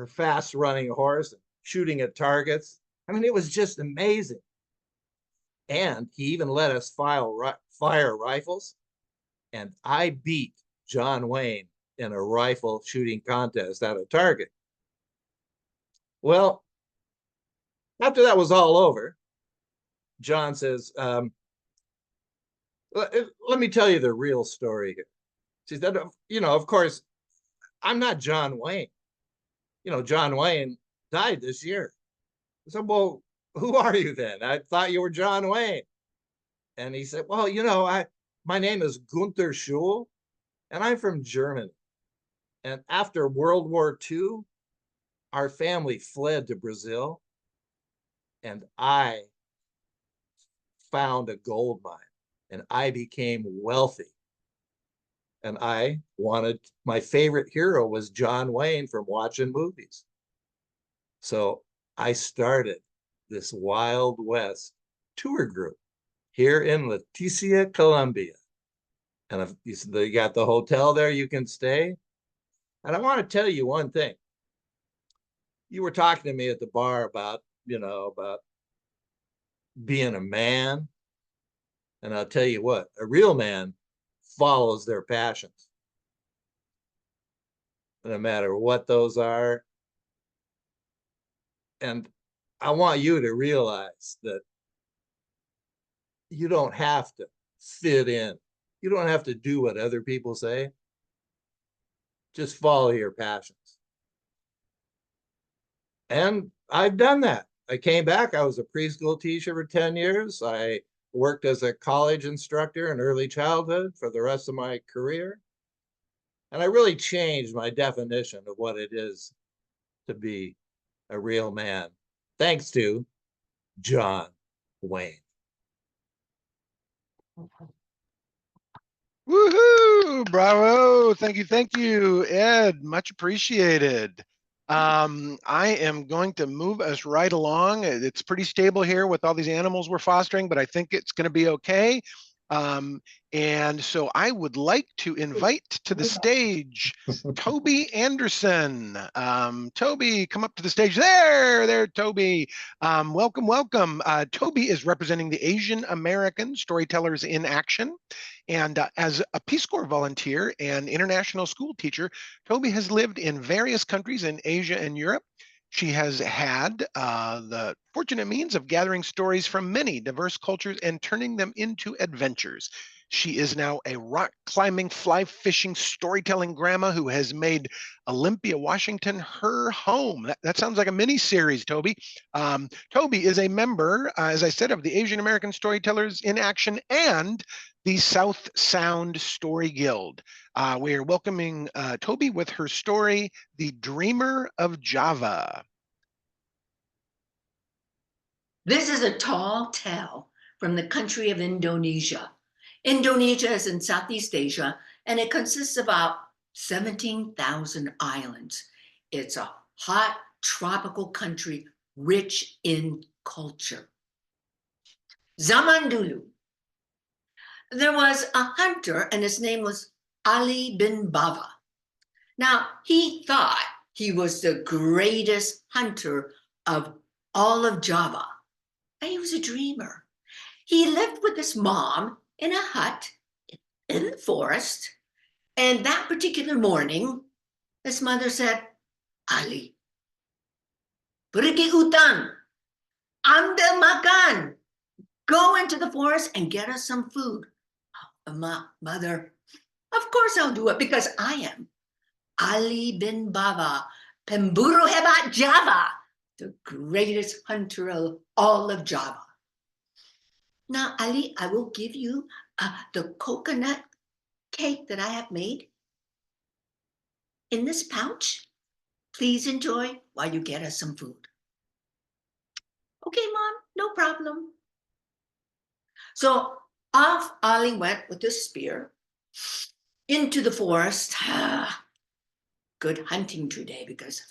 fast running horse and shooting at targets. I mean, it was just amazing. And he even let us fire rifles. And I beat John Wayne in a rifle shooting contest at a target. Well, after that was all over, John says, let me tell you the real story here. She said, you know, of course, I'm not John Wayne. You know, John Wayne died this year. I said, well, who are you then? I thought you were John Wayne. And he said, well, you know, my name is Gunther Schul, and I'm from Germany. And after World War II, our family fled to Brazil, and I found a gold mine, and I became wealthy. And I wanted, my favorite hero was John Wayne from watching movies. So I started this Wild West tour group here in Leticia, Colombia. And if you got the hotel there, you can stay. And I want to tell you one thing. You were talking to me at the bar about, about being a man. And I'll tell you what, a real man follows their passions. No matter what those are. And I want you to realize that you don't have to fit in. You don't have to do what other people say. Just follow your passions. And I've done that. I came back. I was a preschool teacher for 10 years. I worked as a college instructor in early childhood for the rest of my career. And I really changed my definition of what it is to be a real man, thanks to John Wayne. Woohoo! Bravo! Thank you, Ed. Much appreciated. I am going to move us right along. It's pretty stable here with all these animals we're fostering, but I think it's going to be okay. And so I would like to invite to the stage Toby Anderson. Toby, come up to the stage. There, Toby. Welcome. Toby is representing the Asian American Storytellers in Action. And as a Peace Corps volunteer and international school teacher, Toby has lived in various countries in Asia and Europe. She has had the fortunate means of gathering stories from many diverse cultures and turning them into adventures. She is now a rock climbing, fly fishing, storytelling grandma who has made Olympia, Washington her home. That sounds like a mini series, Toby. Toby is a member, as I said, of the Asian American Storytellers in Action and the South Sound Story Guild. We are welcoming Toby with her story, The Dreamer of Java. This is a tall tale from the country of Indonesia. Indonesia is in Southeast Asia, and it consists of about 17,000 islands. It's a hot tropical country rich in culture. Zaman dulu, there was a hunter, and his name was Ali bin Bava. Now, he thought he was the greatest hunter of all of Java. And he was a dreamer. He lived with his mom in a hut in the forest. And that particular morning, his mother said, Ali, pergi hutan, ambil makan, go into the forest and get us some food. Mother, of course I'll do it because I am Ali bin Bava, pemburu hebat Java, the greatest hunter of all of Java. Now, Ali, I will give you the coconut cake that I have made in this pouch. Please enjoy while you get us some food. Okay, Mom, no problem. So off Ali went with his spear into the forest. Good hunting today because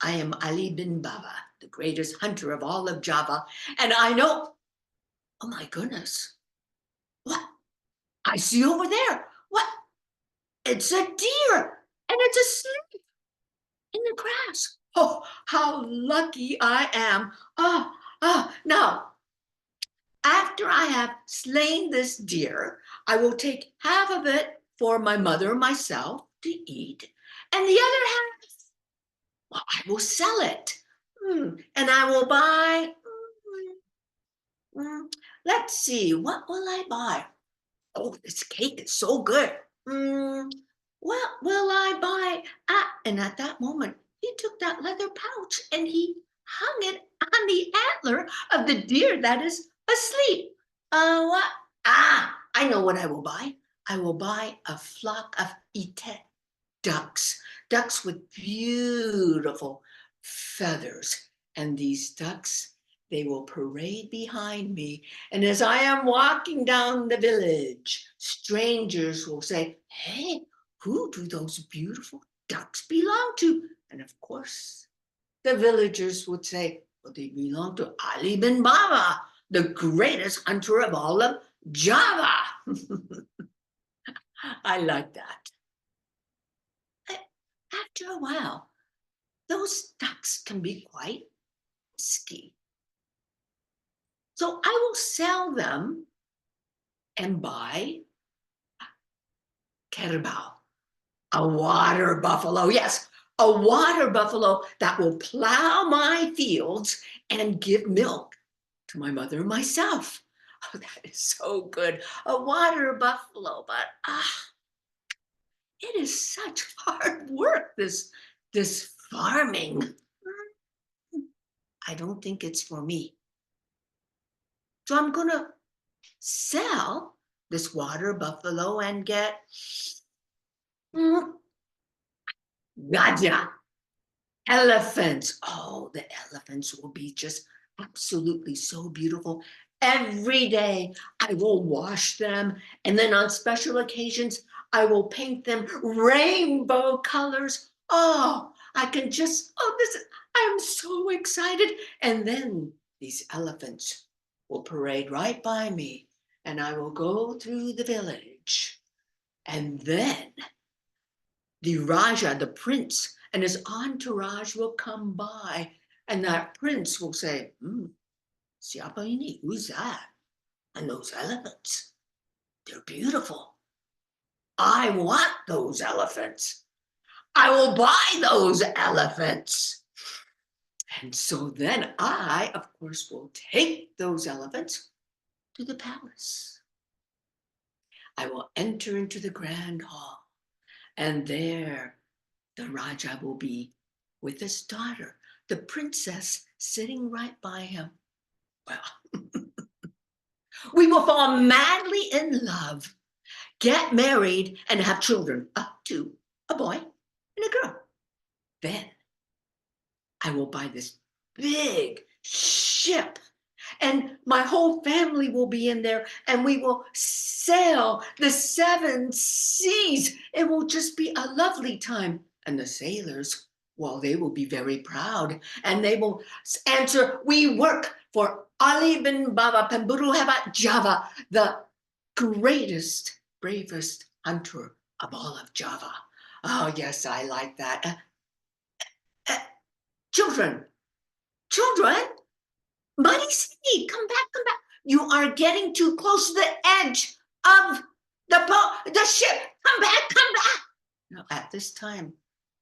I am Ali bin Bava, the greatest hunter of all of Java. And I know, oh my goodness, what? I see over there. What? It's a deer and it's asleep in the grass. Oh, how lucky I am. Now, after I have slain this deer, I will take half of it for my mother and myself to eat, and the other half, well, I will sell it. And I will buy, let's see, what will I buy? Oh, this cake is so good. What will I buy? And at that moment, he took that leather pouch and he hung it on the antler of the deer that is asleep. What? I know what I will buy. I will buy a flock of ducks with beautiful feathers. And these ducks, they will parade behind me. And as I am walking down the village, strangers will say, hey, who do those beautiful ducks belong to? And of course, the villagers would say, well, they belong to Ali bin Baba, the greatest hunter of all of Java. I like that. After a while, those ducks can be quite risky. So I will sell them and buy kerbao, a water buffalo. Yes, a water buffalo that will plow my fields and give milk to my mother and myself. Oh, that is so good. A water buffalo, but it is such hard work, this farming. I don't think it's for me. So I'm gonna sell this water buffalo and get Gaja, elephants. Oh, the elephants will be just absolutely so beautiful. Every day I will wash them, and then on special occasions I will paint them rainbow colors. Oh, I can just, I'm so excited. And then these elephants will parade right by me, and I will go through the village. And then the Raja, the prince, and his entourage will come by, and that prince will say, siapa ini? Who's that? And those elephants, they're beautiful. I want those elephants. I will buy those elephants. And so then I, of course, will take those elephants to the palace. I will enter into the grand hall, and there the Raja will be with his daughter, the princess, sitting right by him. Well, we will fall madly in love, get married, and have children, two, a boy and a girl. Then I will buy this big ship, and my whole family will be in there, and we will sail the 7 seas. It will just be a lovely time. And the sailors, well, they will be very proud, and they will answer, we work for Ali bin Baba Pemburu Hebat Java, the greatest, bravest hunter of all of Java. Oh, yes, I like that. Children, Buddy C, come back. You are getting too close to the edge of the ship. Come back. Now, at this time,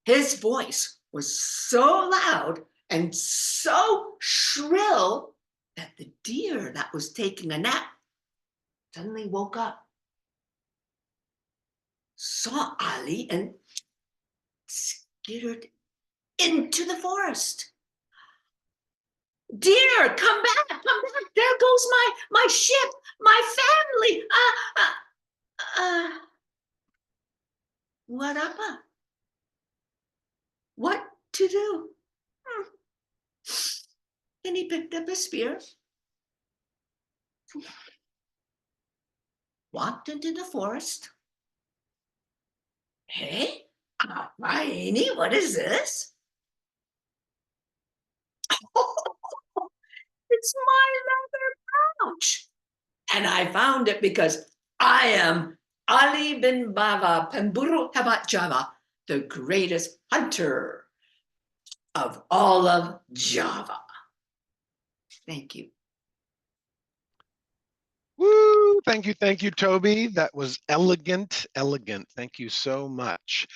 his voice was so loud and so shrill that the deer that was taking a nap suddenly woke up, saw Ali, and skittered into the forest. Dear, come back. There goes my ship, my family. What up? What to do? And he picked up a spear, walked into the forest. Hey, Aini, what is this? It's my leather pouch. And I found it because I am Ali bin Baba Pemburu Hebat Java, the greatest hunter of all of Java. Thank you. Woo! Thank you, Toby. That was elegant. Thank you so much.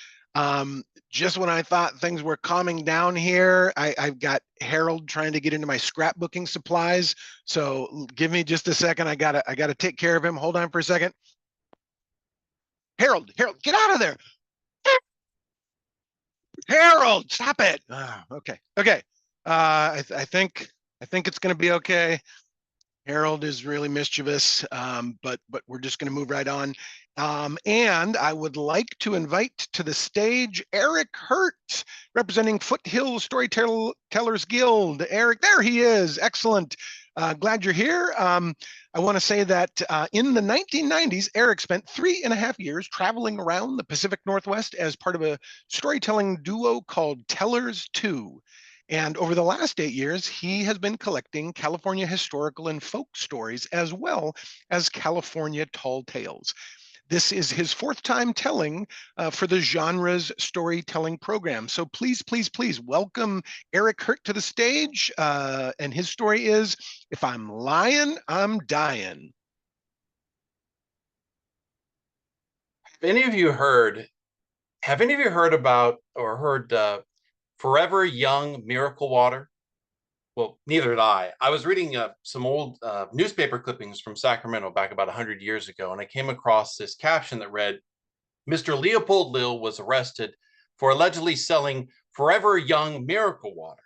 Just when I thought things were calming down here, I've got Harold trying to get into my scrapbooking supplies. So give me just a second. I gotta take care of him. Hold on for a second. Harold, get out of there. Harold, stop it. Okay. I think it's gonna be okay. Harold is really mischievous, but we're just going to move right on. And I would like to invite to the stage Eric Hurt, representing Foothill Storytellers Guild. Eric, there he is. Excellent. Glad you're here. I want to say that in the 1990s, Eric spent 3.5 years traveling around the Pacific Northwest as part of a storytelling duo called Tellers 2. And over the last 8 years, he has been collecting California historical and folk stories as well as California tall tales. This is his 4th time telling for the Genres Storytelling Program. So please, please, please welcome Eric Hurt to the stage. And his story is, If I'm Lying, I'm Dying. Have any of you heard about or heard Forever Young Miracle Water? Well, neither did I. I was reading some old newspaper clippings from Sacramento back about 100 years ago, and I came across this caption that read, Mr. Leopold Lil was arrested for allegedly selling Forever Young Miracle Water.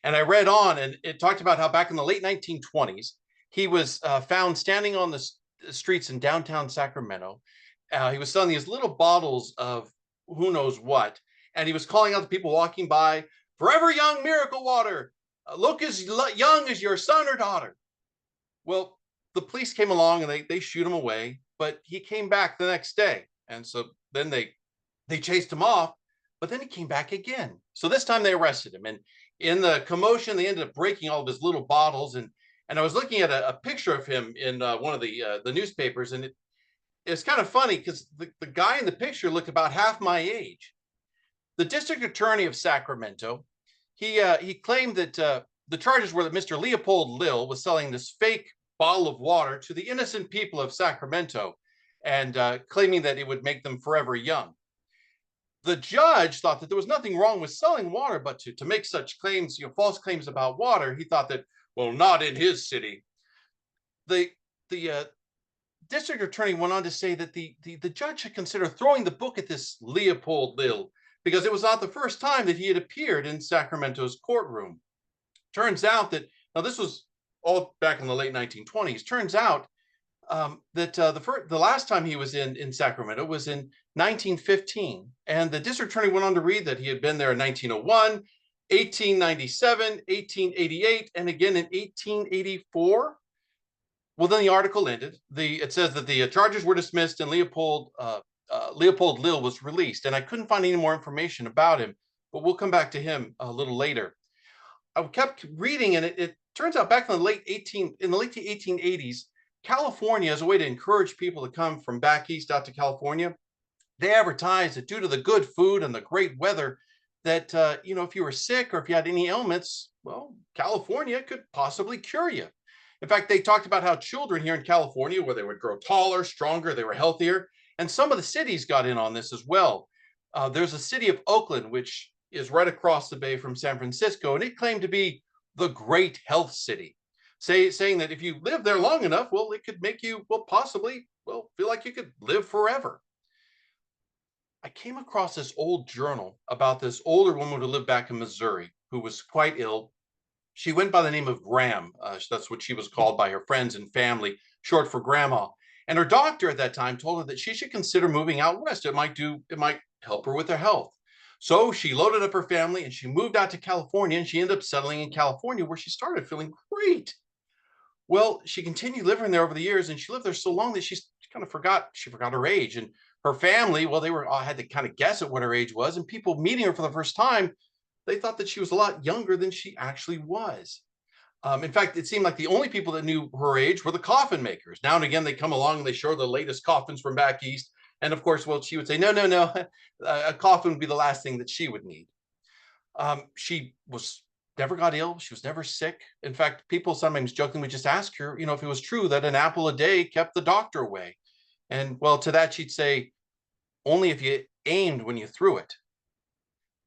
And I read on, and it talked about how back in the late 1920s, he was found standing on the streets in downtown Sacramento. He was selling these little bottles of who knows what, and he was calling out to people walking by, Forever Young Miracle Water. Look as young as your son or daughter. Well, the police came along and they shoot him away, but he came back the next day. And so then they chased him off, but then he came back again. So this time they arrested him. And in the commotion, they ended up breaking all of his little bottles. And I was looking at a picture of him in one of the newspapers. And it's kind of funny because the guy in the picture looked about half my age. The district attorney of Sacramento, he claimed that the charges were that Mr. Leopold Lil was selling this fake bottle of water to the innocent people of Sacramento and claiming that it would make them forever young. The judge thought that there was nothing wrong with selling water, but to make such claims, false claims about water, he thought that, well, not in his city. The district attorney went on to say that the judge should consider throwing the book at this Leopold Lil, because it was not the first time that he had appeared in Sacramento's courtroom. Turns out that, now this was all back in the late 1920s, turns out that the last time he was in Sacramento was in 1915. And the district attorney went on to read that he had been there in 1901, 1897, 1888, and again in 1884. Well, then the article ended. It says that the charges were dismissed and Leopold Lil was released, and I couldn't find any more information about him, but we'll come back to him a little later. I kept reading, and it turns out back in the late 1880s, California, as a way to encourage people to come from back east out to California, they advertised that due to the good food and the great weather, that if you were sick or if you had any ailments, well, California could possibly cure you. In fact, they talked about how children here in California, where they would grow taller, stronger, they were healthier. And some of the cities got in on this as well. There's a city of Oakland, which is right across the bay from San Francisco, and it claimed to be the great health city, saying that if you live there long enough, well, it could make you, possibly feel like you could live forever. I came across this old journal about this older woman who lived back in Missouri, who was quite ill. She went by the name of Gram. That's what she was called by her friends and family, short for Grandma. And her doctor at that time told her that she should consider moving out west. It might help her with her health. So she loaded up her family and she moved out to California, and she ended up settling in California, where she started feeling great. Well, she continued living there over the years, and she lived there so long that she kind of forgot her age. And her family, well, they had to kind of guess at what her age was. And people meeting her for the first time, they thought that she was a lot younger than she actually was. In fact, it seemed like the only people that knew her age were the coffin makers. Now and again, they come along and they show the latest coffins from back east. And of course, well, she would say, no, a coffin would be the last thing that she would need. She never got ill. She was never sick. In fact, people sometimes jokingly just ask her, if it was true that an apple a day kept the doctor away. And well, to that, she'd say, only if you aimed when you threw it.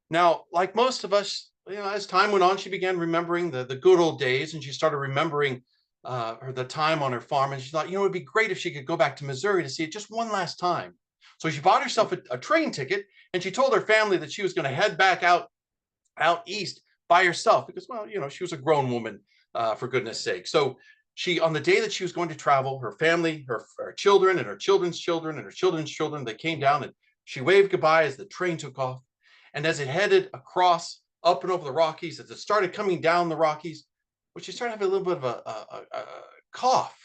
Now, like most of us, as time went on, she began remembering the good old days, and she started remembering the time on her farm. And she thought, it would be great if she could go back to Missouri to see it just one last time. So she bought herself a train ticket, and she told her family that she was going to head back out east by herself because, she was a grown woman, for goodness sake. So she, on the day that she was going to travel, her family, her children and her children's children and her children's children, they came down and she waved goodbye as the train took off. And as it headed across, up and over the Rockies, as it started coming down the Rockies, well, she started having a little bit of a cough,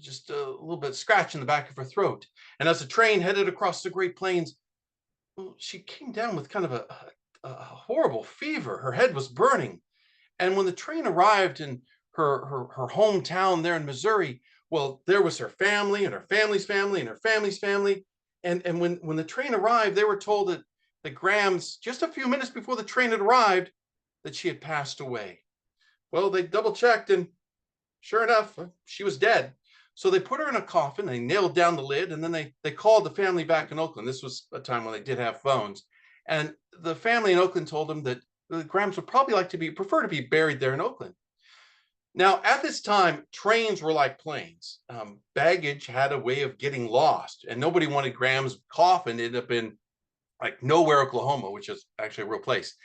just a little bit of scratch in the back of her throat. And as the train headed across the Great Plains, well, she came down with kind of a horrible fever. Her head was burning. And when the train arrived in her hometown there in Missouri, well, there was her family and her family's family and her family's family. And when the train arrived, they were told that the Grahams, just a few minutes before the train had arrived, that she had passed away. Well, they double checked, and sure enough, she was dead. So they put her in a coffin, they nailed down the lid, and then they called the family back in Oakland. This was a time when they did have phones. And the family in Oakland told them that the Grahams would probably prefer to be buried there in Oakland. Now, at this time, trains were like planes. Baggage had a way of getting lost, and nobody wanted Graham's coffin to end up in like Nowhere, Oklahoma, which is actually a real place.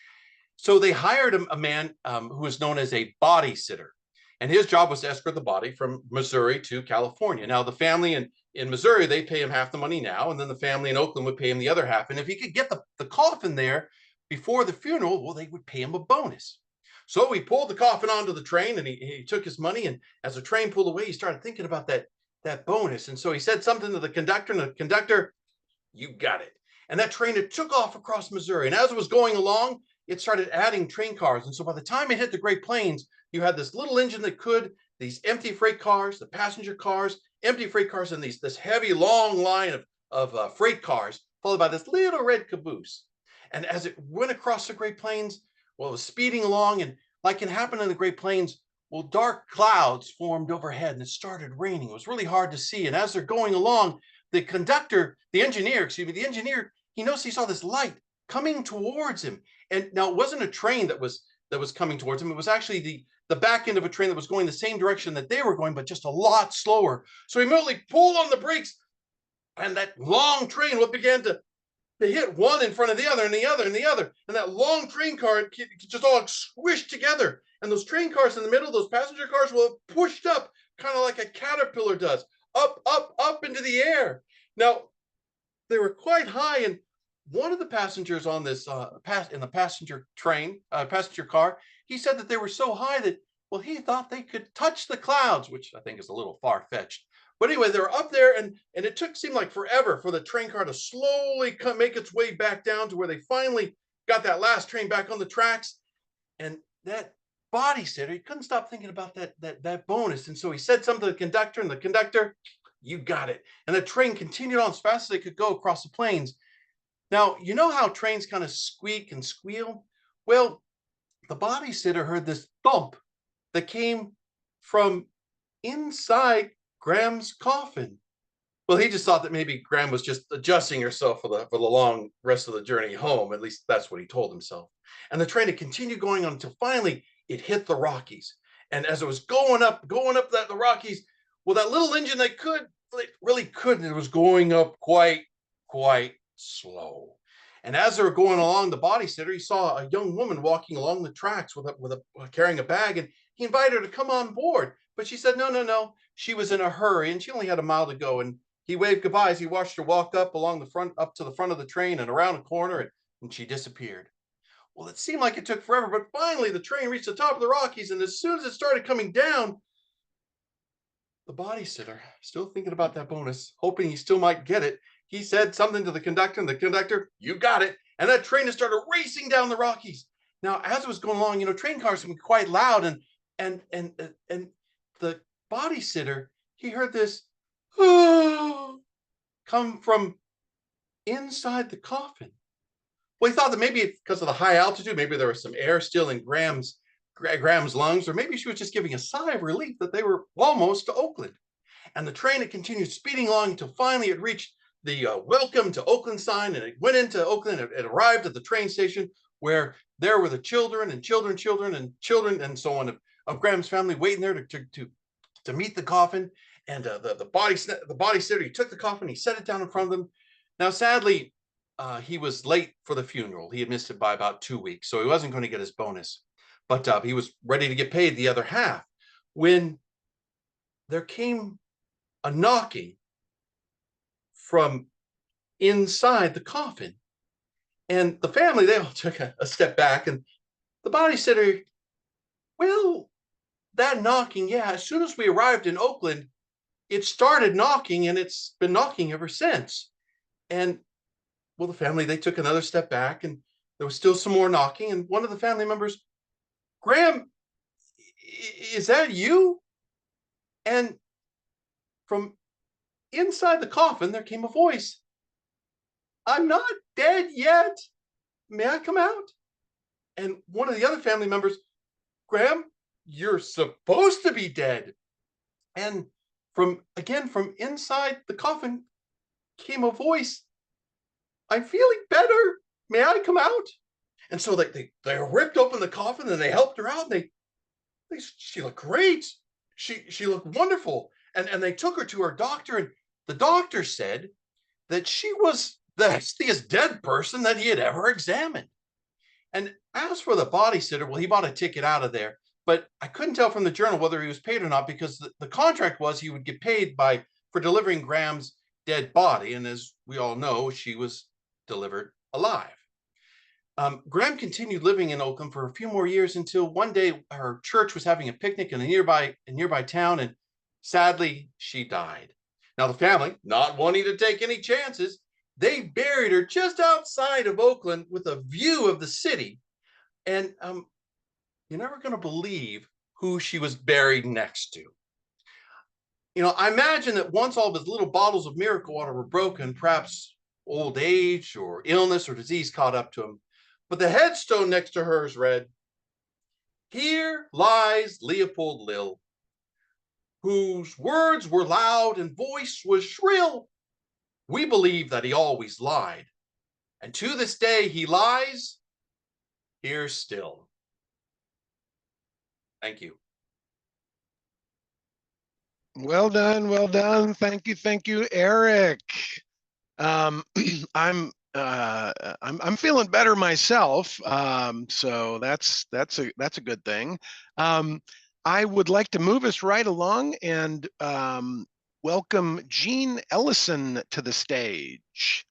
So they hired a man who was known as a body sitter. And his job was to escort the body from Missouri to California. Now, the family in Missouri, they pay him half the money now, and then the family in Oakland would pay him the other half. And if he could get the coffin there before the funeral, well, they would pay him a bonus. So he pulled the coffin onto the train, and he took his money. And as the train pulled away, he started thinking about that bonus. And so he said something to the conductor, and the conductor, you got it. And that train, it took off across Missouri. And as it was going along, it started adding train cars. And so by the time it hit the Great Plains, you had this little engine that could, these empty freight cars, the passenger cars, empty freight cars, and this heavy, long line of freight cars, followed by this little red caboose. And as it went across the Great Plains, well, it was speeding along, and like can happen in the Great Plains, well, dark clouds formed overhead, and it started raining. It was really hard to see. And as they're going along, the engineer, he noticed he saw this light coming towards him. And now it wasn't a train that was coming towards him. It was actually the back end of a train that was going the same direction that they were going, but just a lot slower. So he immediately pulled on the brakes, and that long train began to hit one in front of the other and the other and the other. And that long train car just all squished together. And those train cars in the middle, those passenger cars, were pushed up, kind of like a caterpillar does, up, up, up into the air. Now, they were quite high, and one of the passengers on this in the passenger car, he said that they were so high that, well, he thought they could touch the clouds, which I think is a little far-fetched. But anyway, they were up there, and it seemed like forever for the train car to slowly make its way back down to where they finally got that last train back on the tracks. And that body sitter, he couldn't stop thinking about that bonus. And so he said something to the conductor, and the conductor, you got it. And the train continued on as fast as they could go across the plains. Now, you know how trains kind of squeak and squeal? Well, the body sitter heard this thump that came from inside Graham's coffin. Well, he just thought that maybe Graham was just adjusting herself for the long rest of the journey home. At least that's what he told himself. And the train had continued going on until finally it hit the Rockies. And as it was going up the Rockies, well, that little engine it really couldn't. It was going up quite slow. And as they were going along, the body sitter, he saw a young woman walking along the tracks carrying a bag, and he invited her to come on board. But she said, no. She was in a hurry, and she only had a mile to go. And he waved goodbye as he watched her walk up to the front of the train and around a corner, and she disappeared. Well, it seemed like it took forever, but finally the train reached the top of the Rockies, and as soon as it started coming down, the body sitter, still thinking about that bonus, hoping he still might get it, he said something to the conductor, and the conductor, you got it. And that train has started racing down the Rockies. Now, as it was going along, train cars can be quite loud, and the body sitter, he heard this come from inside the coffin. Well, he thought that maybe because of the high altitude, maybe there was some air still in Graham's lungs, or maybe she was just giving a sigh of relief that they were almost to Oakland. And the train had continued speeding along until finally it reached the welcome to Oakland sign, and it went into Oakland. It arrived at the train station where there were the children and children and so on of Graham's family waiting there to meet the coffin. And the body sitter, he took the coffin, he set it down in front of them. Now, sadly, he was late for the funeral. He had missed it by about 2 weeks, so he wasn't going to get his bonus. But he was ready to get paid the other half when there came a knocking from inside the coffin. And the family, they all took a step back, and the body sitter, well, that knocking, yeah, as soon as we arrived in Oakland, it started knocking, and it's been knocking ever since. And well, the family, they took another step back, and there was still some more knocking. And one of the family members, Graham, is that you? And from inside the coffin, there came a voice. I'm not dead yet. May I come out? And one of the other family members, Graham, you're supposed to be dead. And from inside the coffin came a voice. I'm feeling better. May I come out? And so they ripped open the coffin and they helped her out. And she looked great. She looked wonderful. And they took her to her doctor, and the doctor said that she was the healthiest dead person that he had ever examined. And as for the body sitter, well, he bought a ticket out of there, but I couldn't tell from the journal whether he was paid or not, because the contract was he would get paid for delivering Graham's dead body. And as we all know, she was delivered alive. Graham continued living in Oakland for a few more years, until one day her church was having a picnic in a nearby town, and sadly, she died. Now, the family, not wanting to take any chances, they buried her just outside of Oakland with a view of the city. And you're never going to believe who she was buried next to. You know, I imagine that once all of his little bottles of miracle water were broken, perhaps old age or illness or disease caught up to him. But the headstone next to hers read, "Here lies Leopold Lill, whose words were loud and voice was shrill. We believe that he always lied, and to this day he lies here still." Thank you. Well done, well done. Thank you, Eric. I'm feeling better myself, so that's a good thing. I would like to move us right along and welcome Jean Ellison to the stage.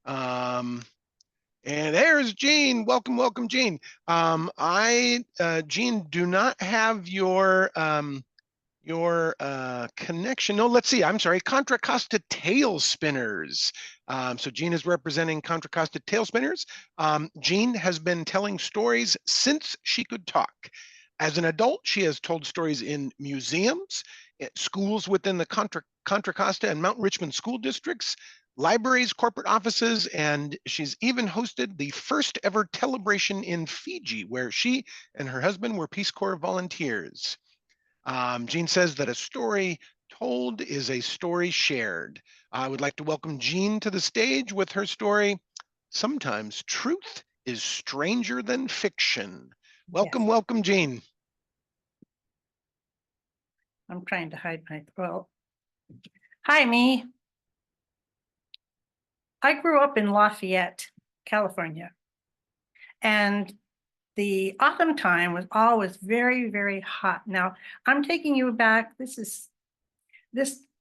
And there's Jean. Welcome, Jean. Jean, do not have your connection. No, let's see. I'm sorry. Contra Costa Tail Spinners. So Jean is representing Contra Costa Tail Spinners. Jean has been telling stories since she could talk. As an adult, she has told stories in museums, at schools within the Contra Costa and Mount Richmond school districts, libraries, corporate offices, and she's even hosted the first ever Telebration in Fiji, where she and her husband were Peace Corps volunteers. Jean says that a story told is a story shared. I would like to welcome Jean to the stage with her story, Sometimes Truth is Stranger Than Fiction. Welcome, Jean. I'm trying to hide my throat. Hi, me. I grew up in Lafayette, California, and the autumn time was always very, very hot. Now, I'm taking you back. This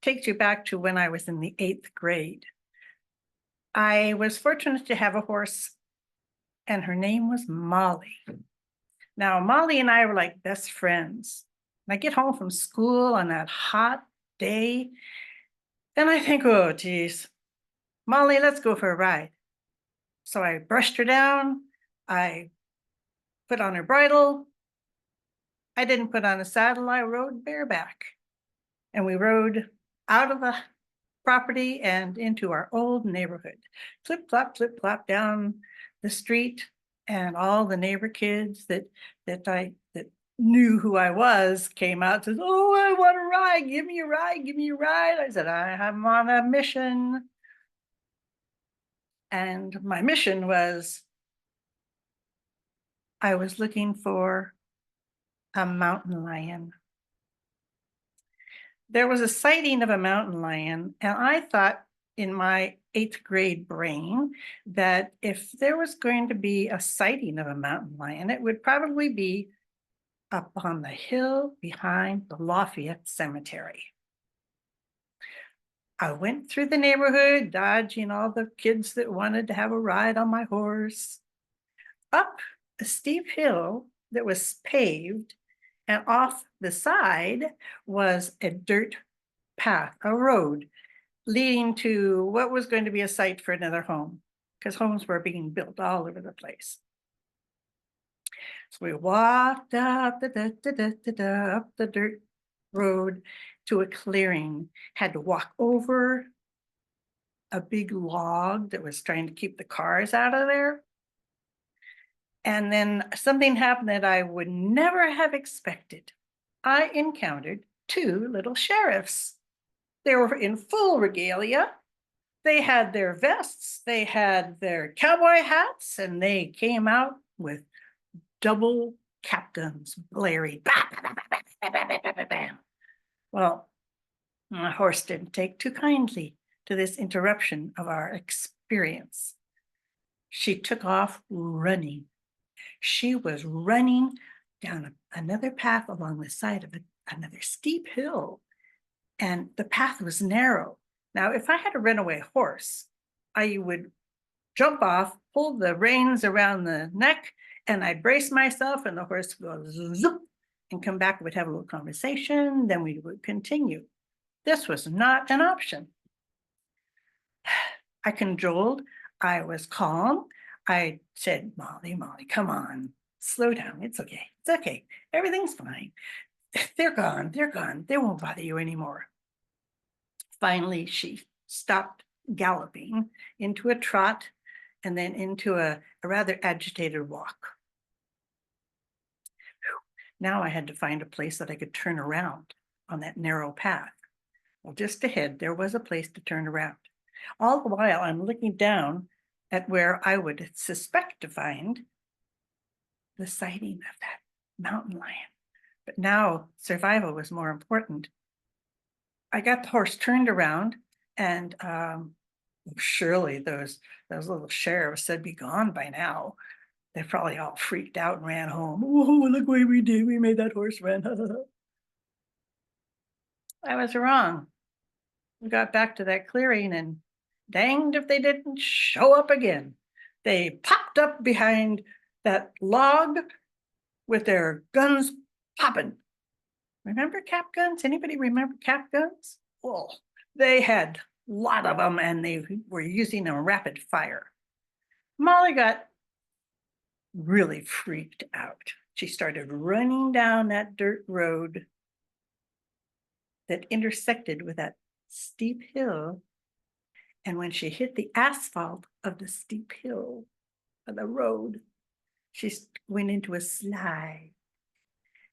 takes you back to when I was in the 8th grade. I was fortunate to have a horse, and her name was Molly. Now, Molly and I were like best friends. And I get home from school on that hot day, and I think, oh, geez, Molly, let's go for a ride. So I brushed her down. I put on her bridle. I didn't put on a saddle. I rode bareback. And we rode out of the property and into our old neighborhood. Flip, flop down the street. And all the neighbor kids that knew who I was came out and said, "Oh, I want a ride. Give me a ride. Give me a ride." I said, "I'm on a mission." And my mission was, I was looking for a mountain lion. There was a sighting of a mountain lion, and I thought in my 8th grade brain that if there was going to be a sighting of a mountain lion, it would probably be up on the hill behind the Lafayette Cemetery. I went through the neighborhood, dodging all the kids that wanted to have a ride on my horse, up a steep hill that was paved, and off the side was a dirt path, a road leading to what was going to be a site for another home, because homes were being built all over the place. So we walked up up the dirt road to a clearing, had to walk over a big log that was trying to keep the cars out of there. And then something happened that I would never have expected. I encountered two little sheriffs. They were in full regalia. They had their vests, they had their cowboy hats, and they came out with double cap guns blaring. Well, my horse didn't take too kindly to this interruption of our experience. She took off running. She was running down another path along the side of another steep hill, and the path was narrow. Now, if I had a runaway horse, I would jump off, pull the reins around the neck, and I'd brace myself, and the horse would go zoop and come back. We'd have a little conversation, then we would continue. This was not an option. I cajoled, I was calm. I said, Molly, come on, slow down. It's okay, everything's fine. They're gone, they won't bother you anymore. Finally, she stopped galloping into a trot and then into a rather agitated walk. Now I had to find a place that I could turn around on that narrow path. Well, just ahead, there was a place to turn around. All the while, I'm looking down at where I would suspect to find the sighting of that mountain lion. But now survival was more important. I got the horse turned around, and surely those little sheriffs said be gone by now. They probably all freaked out and ran home. Oh, look what we did. We made that horse run. I was wrong. We got back to that clearing, and danged if they didn't show up again. They popped up behind that log with their guns popping. Remember cap guns? Anybody remember cap guns? Well, they had a lot of them, and they were using them rapid fire. Molly got really freaked out. She started running down that dirt road that intersected with that steep hill. And when she hit the asphalt of the steep hill of the road, she went into a slide.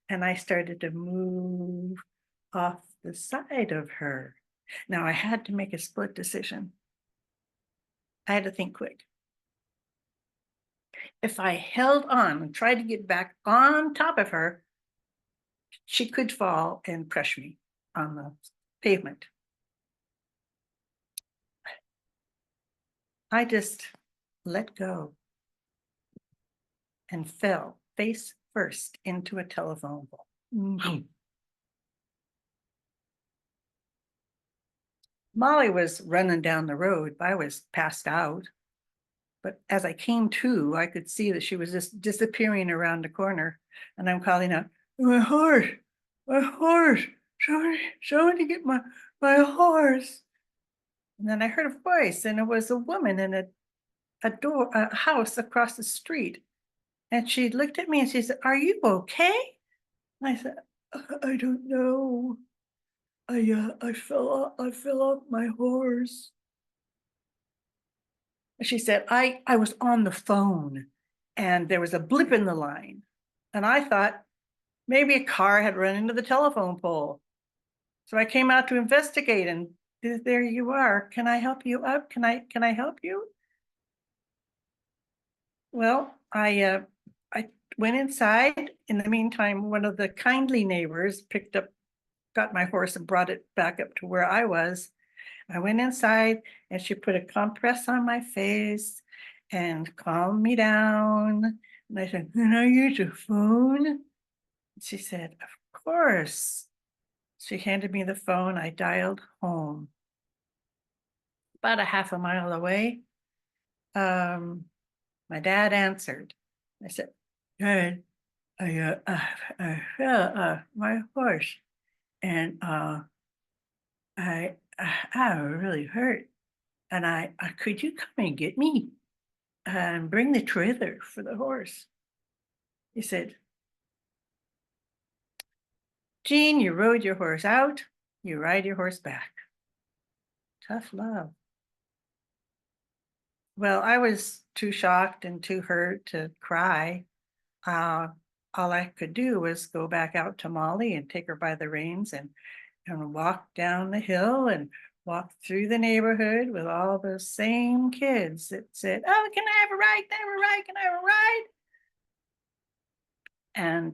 And I started to move off the side of her. Now I had to make a split decision. I had to think quick. If I held on and tried to get back on top of her, she could fall and crush me on the pavement. I just let go and fell face first into a telephone pole. Molly was running down the road. I was passed out. But as I came to, I could see that she was just disappearing around the corner. And I'm calling out, my horse, somebody get my horse. And then I heard a voice, and it was a woman in a house across the street. And she looked at me and she said, are you okay? And I said, I don't know. I fell off my horse. She said, I was on the phone and there was a blip in the line. And I thought maybe a car had run into the telephone pole. So I came out to investigate, and there you are. Can I help you out? Can I help you? Well, I went inside. In the meantime, one of the kindly neighbors got my horse and brought it back up to where I was. I went inside and she put a compress on my face and calmed me down. And I said, can I use your phone? She said, of course. She handed me the phone. I dialed home. About a half a mile away, my dad answered. I said, Dad, I fell my horse, and I really hurt, and could you come and get me and bring the trailer for the horse? He said, Jean, you rode your horse out, you ride your horse back. Tough love. Well, I was too shocked and too hurt to cry. All I could do was go back out to Molly and take her by the reins and walk down the hill and walk through the neighborhood with all the same kids that said, oh, can I have a ride? Can I have a ride? Can I have a ride? And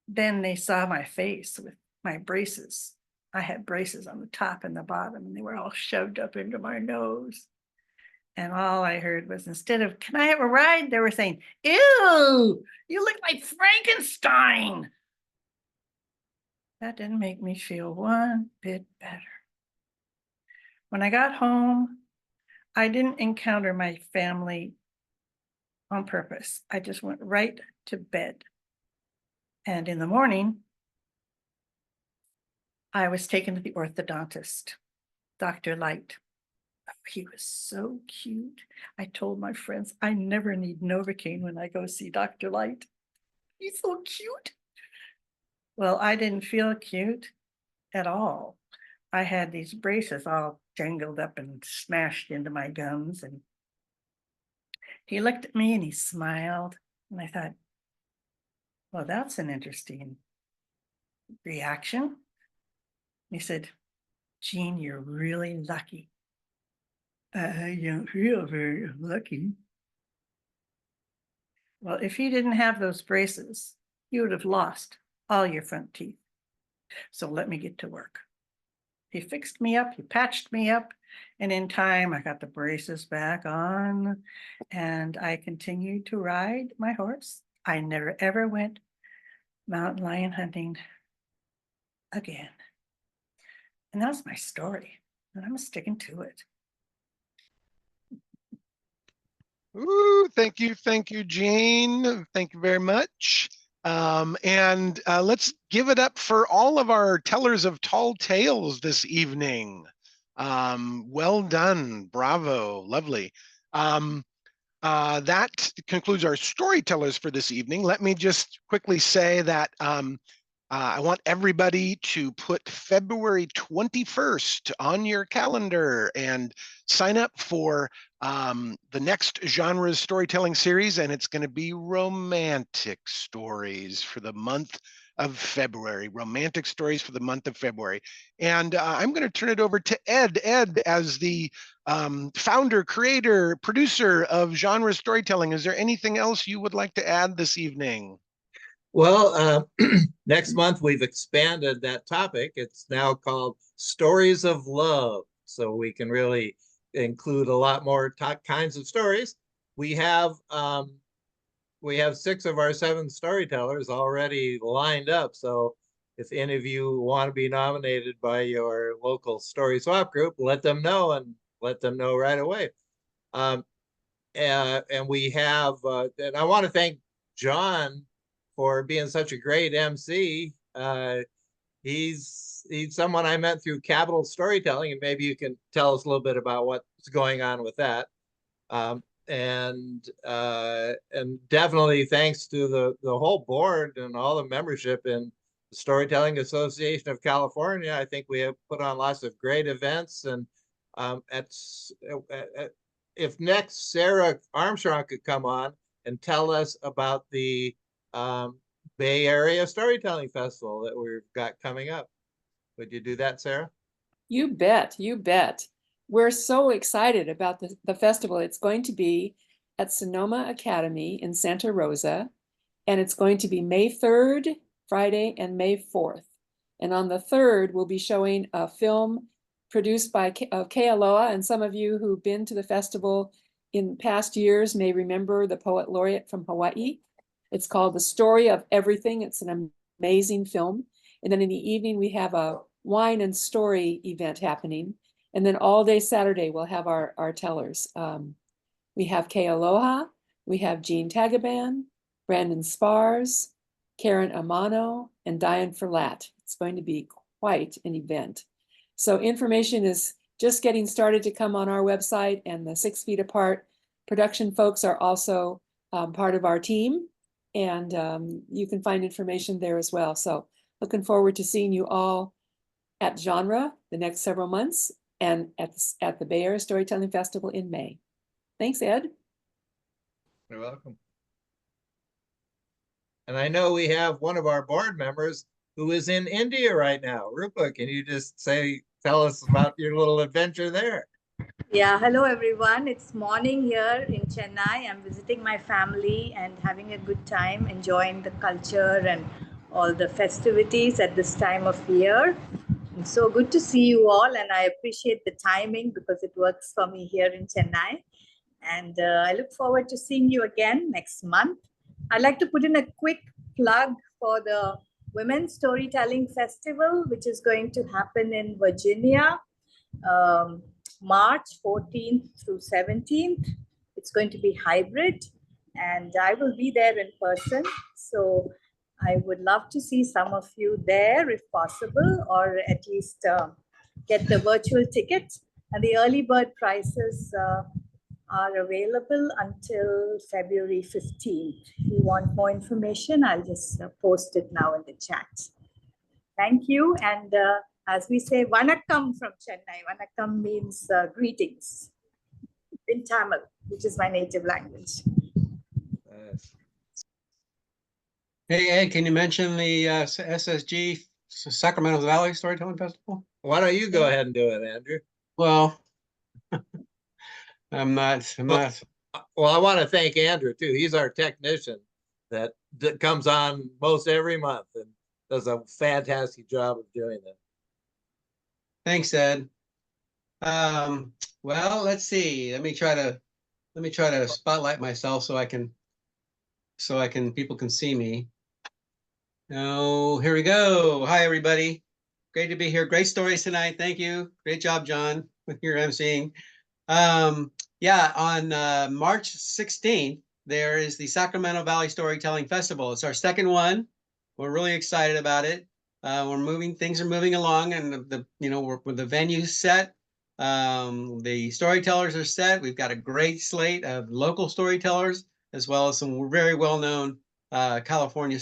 then they saw my face with my braces. I had braces on the top and the bottom, and they were all shoved up into my nose. And all I heard was, instead of, can I have a ride? They were saying, ew, you look like Frankenstein. That didn't make me feel one bit better. When I got home, I didn't encounter my family on purpose. I just went right to bed. And in the morning, I was taken to the orthodontist, Dr. Light. Oh, he was so cute. I told my friends, I never need Novocaine when I go see Dr. Light. He's so cute. Well, I didn't feel cute at all. I had these braces all jangled up and smashed into my gums. And he looked at me and he smiled. And I thought, well, that's an interesting reaction. He said, Jean, you're really lucky. I don't feel very lucky. Well, if you didn't have those braces, you would have lost all your front teeth. So let me get to work. He fixed me up, he patched me up, and in time I got the braces back on and I continued to ride my horse. I never ever went mountain lion hunting again. And that's my story, and I'm sticking to it. Ooh, thank you, Jean. Thank you very much. Let's give it up for all of our tellers of tall tales this evening. Well done, bravo, lovely. That concludes our storytellers for this evening. Let me just quickly say that I want everybody to put February 21st on your calendar and sign up for the next Genres storytelling series, and it's going to be romantic stories for the month of February, romantic stories for the month of February. And I'm going to turn it over to Ed. Ed, as the founder, creator, producer of Genre Storytelling, is there anything else you would like to add this evening? Well, next month we've expanded that topic. It's now called Stories of Love. So we can really include a lot more kinds of stories. We have 6 of our 7 storytellers already lined up. So if any of you want to be nominated by your local story swap group, let them know, and let them know right away. And we have, and I want to thank John for being such a great MC. He's someone I met through Capital Storytelling, and maybe you can tell us a little bit about what's going on with that. And definitely thanks to the whole board and all the membership in the Storytelling Association of California. I think we have put on lots of great events, and if next Sarah Armstrong could come on and tell us about the Bay Area Storytelling Festival that we've got coming up. Would you do that, Sarah? You bet, you bet. We're so excited about the festival. It's going to be at Sonoma Academy in Santa Rosa, and it's going to be May 3rd, Friday, and May 4th. And on the 3rd, we'll be showing a film produced by Kealoha, and some of you who've been to the festival in past years may remember the poet laureate from Hawaii. It's called The Story of Everything. It's an amazing film. And then in the evening, we have a wine and story event happening. And then all day Saturday, we'll have our tellers. We have Kay Aloha, we have Jean Tagaban, Brandon Spars, Karen Amano, and Diane Ferlat. It's going to be quite an event. So information is just getting started to come on our website, and the 6 Feet Apart production folks are also part of our team, and you can find information there as well. So looking forward to seeing you all at Genre the next several months, and at the Bay Area Storytelling Festival in May. Thanks, Ed. You're welcome. And I know we have one of our board members who is in India right now. Rupa, can you just tell us about your little adventure there? Yeah, hello everyone. It's morning here in Chennai. I'm visiting my family and having a good time, enjoying the culture and all the festivities at this time of year. It's so good to see you all, and I appreciate the timing because it works for me here in Chennai. And I look forward to seeing you again next month. I'd like to put in a quick plug for the Women's Storytelling Festival, which is going to happen in Virginia, March 14th through 17th. It's going to be hybrid, and I will be there in person. So I would love to see some of you there if possible, or at least get the virtual ticket. And the early bird prices are available until February 15th. If you want more information, I'll just post it now in the chat. Thank you. And as we say, Vanakkam from Chennai. Vanakkam means greetings in Tamil, which is my native language. Nice. Hey, Ed, can you mention the SSG Sacramento Valley Storytelling Festival? Why don't you go ahead and do it, Andrew? Well, I'm not. Well, I want to thank Andrew too. He's our technician that comes on most every month and does a fantastic job of doing that. Thanks, Ed. Well, let's see. Let me try to spotlight myself so people can see me. Oh, here we go. Hi, everybody. Great to be here. Great stories tonight. Thank you. Great job, John, with your emceeing. Yeah, on March 16th, there is the Sacramento Valley Storytelling Festival. It's our second one. We're really excited about it. Things are moving along, and with the venue set, the storytellers are set. We've got a great slate of local storytellers, as well as some very well-known California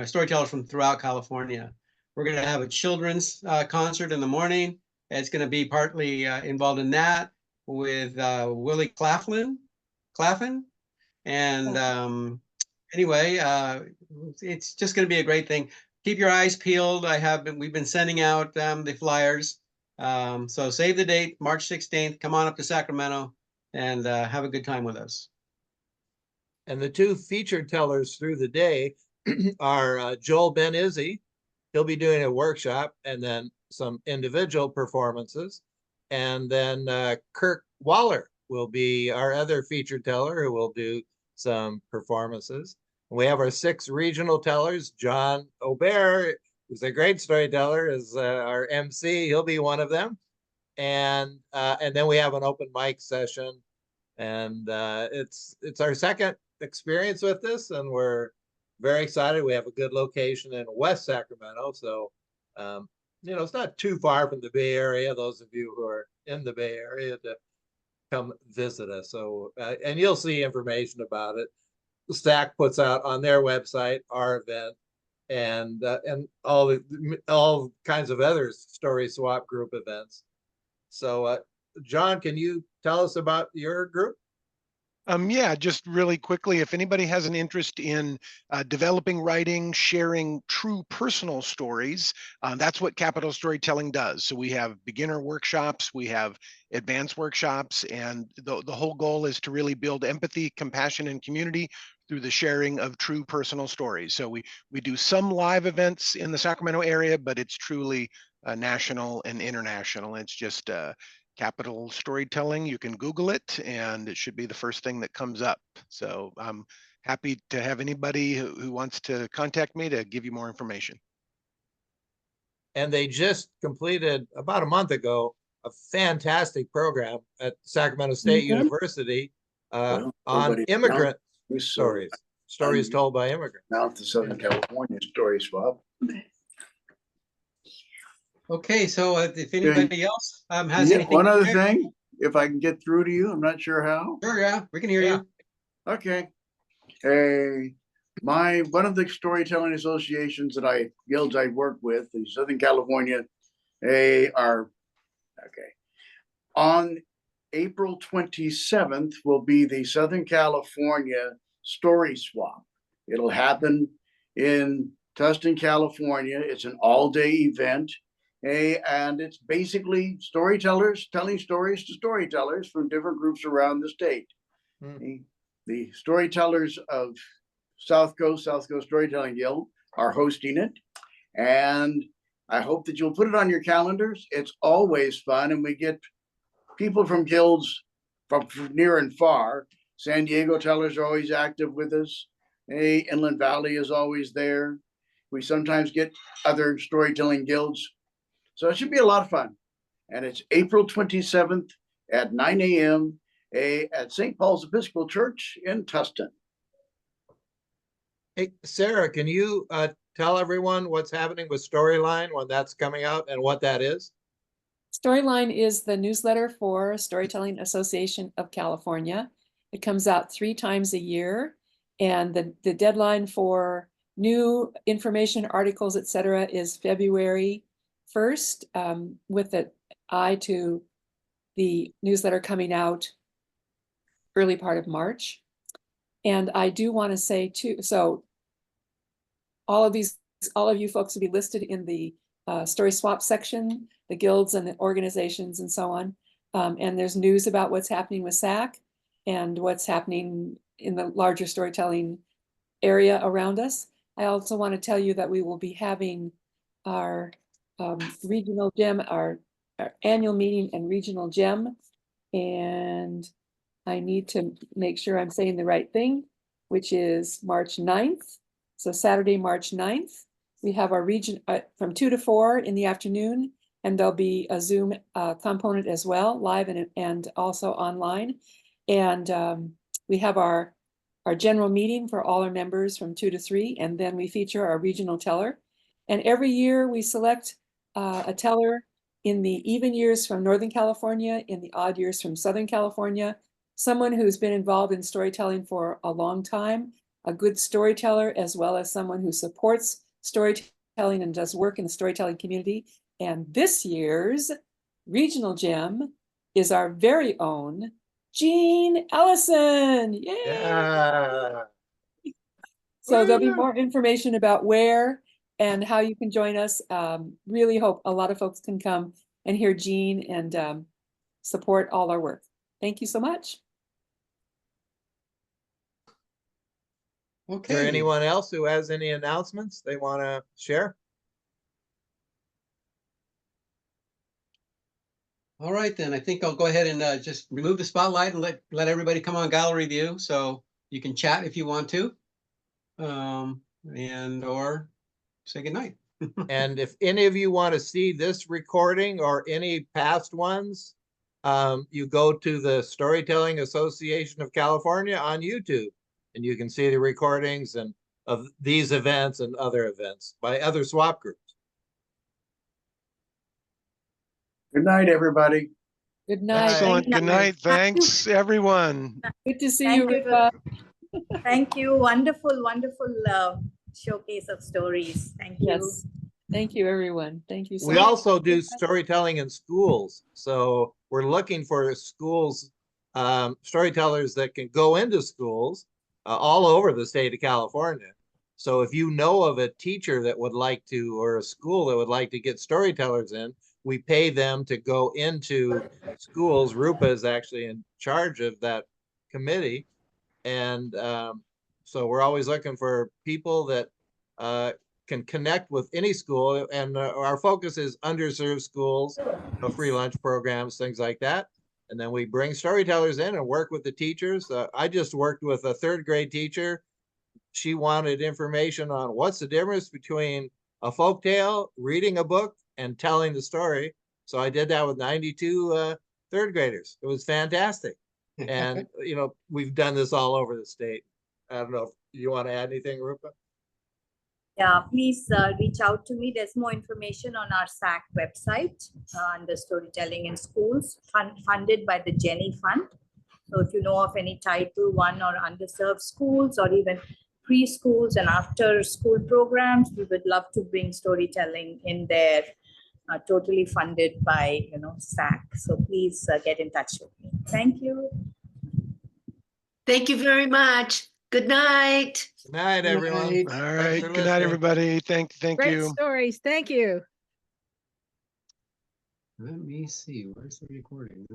storytellers from throughout California. We're going to have a children's concert in the morning. It's going to be partly involved in that with Willie Claflin. And anyway, it's just going to be a great thing. Keep your eyes peeled. We've been sending out the flyers. So save the date, March 16th. Come on up to Sacramento and have a good time with us. And the two featured tellers through the day are Joel Ben Izzy. He'll be doing a workshop and then some individual performances. And then Kirk Waller will be our other featured teller who will do some performances. And we have our 6 regional tellers. John Aubert, who's a great storyteller, is our MC. He'll be one of them. And then we have an open mic session. And it's our second experience with this, and we're very excited. We have a good location in West Sacramento. So it's not too far from the Bay Area, those of you who are in the Bay Area, to come visit us. So, and you'll see information about it. The SAC puts out on their website our event, and all kinds of other story swap group events. So, John, can you tell us about your group? Yeah, just really quickly, if anybody has an interest in developing writing, sharing true personal stories, that's what Capital Storytelling does. So we have beginner workshops, we have advanced workshops, and the whole goal is to really build empathy, compassion, and community through the sharing of true personal stories. So we do some live events in the Sacramento area, but it's truly national and international. It's just Capital Storytelling. You can Google it, and it should be the first thing that comes up. So I'm happy to have anybody who wants to contact me to give you more information. And they just completed about a month ago a fantastic program at Sacramento State University Well, on everybody- immigrant We saw stories, stories told by immigrants. Now to Southern California story swap. Okay, so if anybody else has Yeah, anything. one to other share- thing, if I can get through to you, I'm not sure how. Sure, yeah, we can hear Yeah. you. Okay. One of the storytelling associations guilds I work with in Southern California, are, okay. On April 27th will be the Southern California Story Swap. It'll happen in Tustin, California. It's an all-day event. And it's basically storytellers telling stories to storytellers from different groups around the state. The storytellers of South Coast Storytelling Guild are hosting it. And I hope that you'll put it on your calendars. It's always fun. And we get people from guilds from near and far. San Diego tellers are always active with us. Inland Valley is always there. We sometimes get other storytelling guilds. So it should be a lot of fun. And it's April 27th at 9 a.m. At St. Paul's Episcopal Church in Tustin. Hey, Sarah, can you tell everyone what's happening with Storyline when that's coming out and what that is? Storyline is the newsletter for Storytelling Association of California. It comes out 3 times a year, and the deadline for new information, articles, etc., is February 1st, with an eye to the newsletter coming out early part of March. And I do want to say too, so all of you folks will be listed in the story swap section, the guilds and the organizations and so on. And there's news about what's happening with SAC and what's happening in the larger storytelling area around us. I also want to tell you that we will be having our regional gem, our annual meeting and regional gem. And I need to make sure I'm saying the right thing, which is March 9th. So Saturday, March 9th. We have our region from 2 to 4 in the afternoon, and there'll be a Zoom component as well, live and also online. And we have our general meeting for all our members from 2 to 3, and then we feature our regional teller. And every year we select a teller in the even years from Northern California, in the odd years from Southern California, someone who's been involved in storytelling for a long time, a good storyteller, as well as someone who supports storytelling and does work in the storytelling community. And this year's regional gem is our very own Jean Ellison. Yay! Yeah. So there'll be more information about where and how you can join us. Really hope a lot of folks can come and hear Jean and support all our work. Thank you so much. Is there Okay. anyone else who has any announcements they want to share? All right, then I think I'll go ahead and just remove the spotlight and let everybody come on gallery view, so you can chat if you want to, and or say goodnight. And if any of you want to see this recording or any past ones, you go to the Storytelling Association of California on YouTube, and you can see the recordings and of these events and other events by other swap groups. Good night, everybody. Good night. Excellent. Good night. Thanks, everyone. Good to see Thank you, you. Ripa. Thank you. Wonderful, wonderful showcase of stories. Thank you. Yes. Thank you, everyone. Thank you so We much. also do storytelling in schools. So we're looking for schools, storytellers that can go into schools all over the state of California. So if you know of a teacher that would like to, or a school that would like to get storytellers in, we pay them to go into schools. Rupa is actually in charge of that committee. And so we're always looking for people that can connect with any school. And our focus is underserved schools, free lunch programs, things like that. And then we bring storytellers in and work with the teachers. I just worked with a 3rd grade teacher she wanted information on what's the difference between a folk tale, reading a book, and telling the story. So I did that with 92 third graders. It was fantastic. And, you know, we've done this all over the state. I don't know if you want to add anything, Rupa? Yeah, please reach out to me. There's more information on our SAC website under Storytelling in Schools, funded by the Jenny Fund. So if you know of any Title I or underserved schools or even preschools and after school programs, we would love to bring storytelling in there, totally funded by, you know, SAC. So please get in touch with me. Thank you. Thank you very much. Good night. Good night, everyone. Night. All Thanks right. for Good night, listening. everybody. Thank Great you. stories. Thank you. Let me see, where's the recording?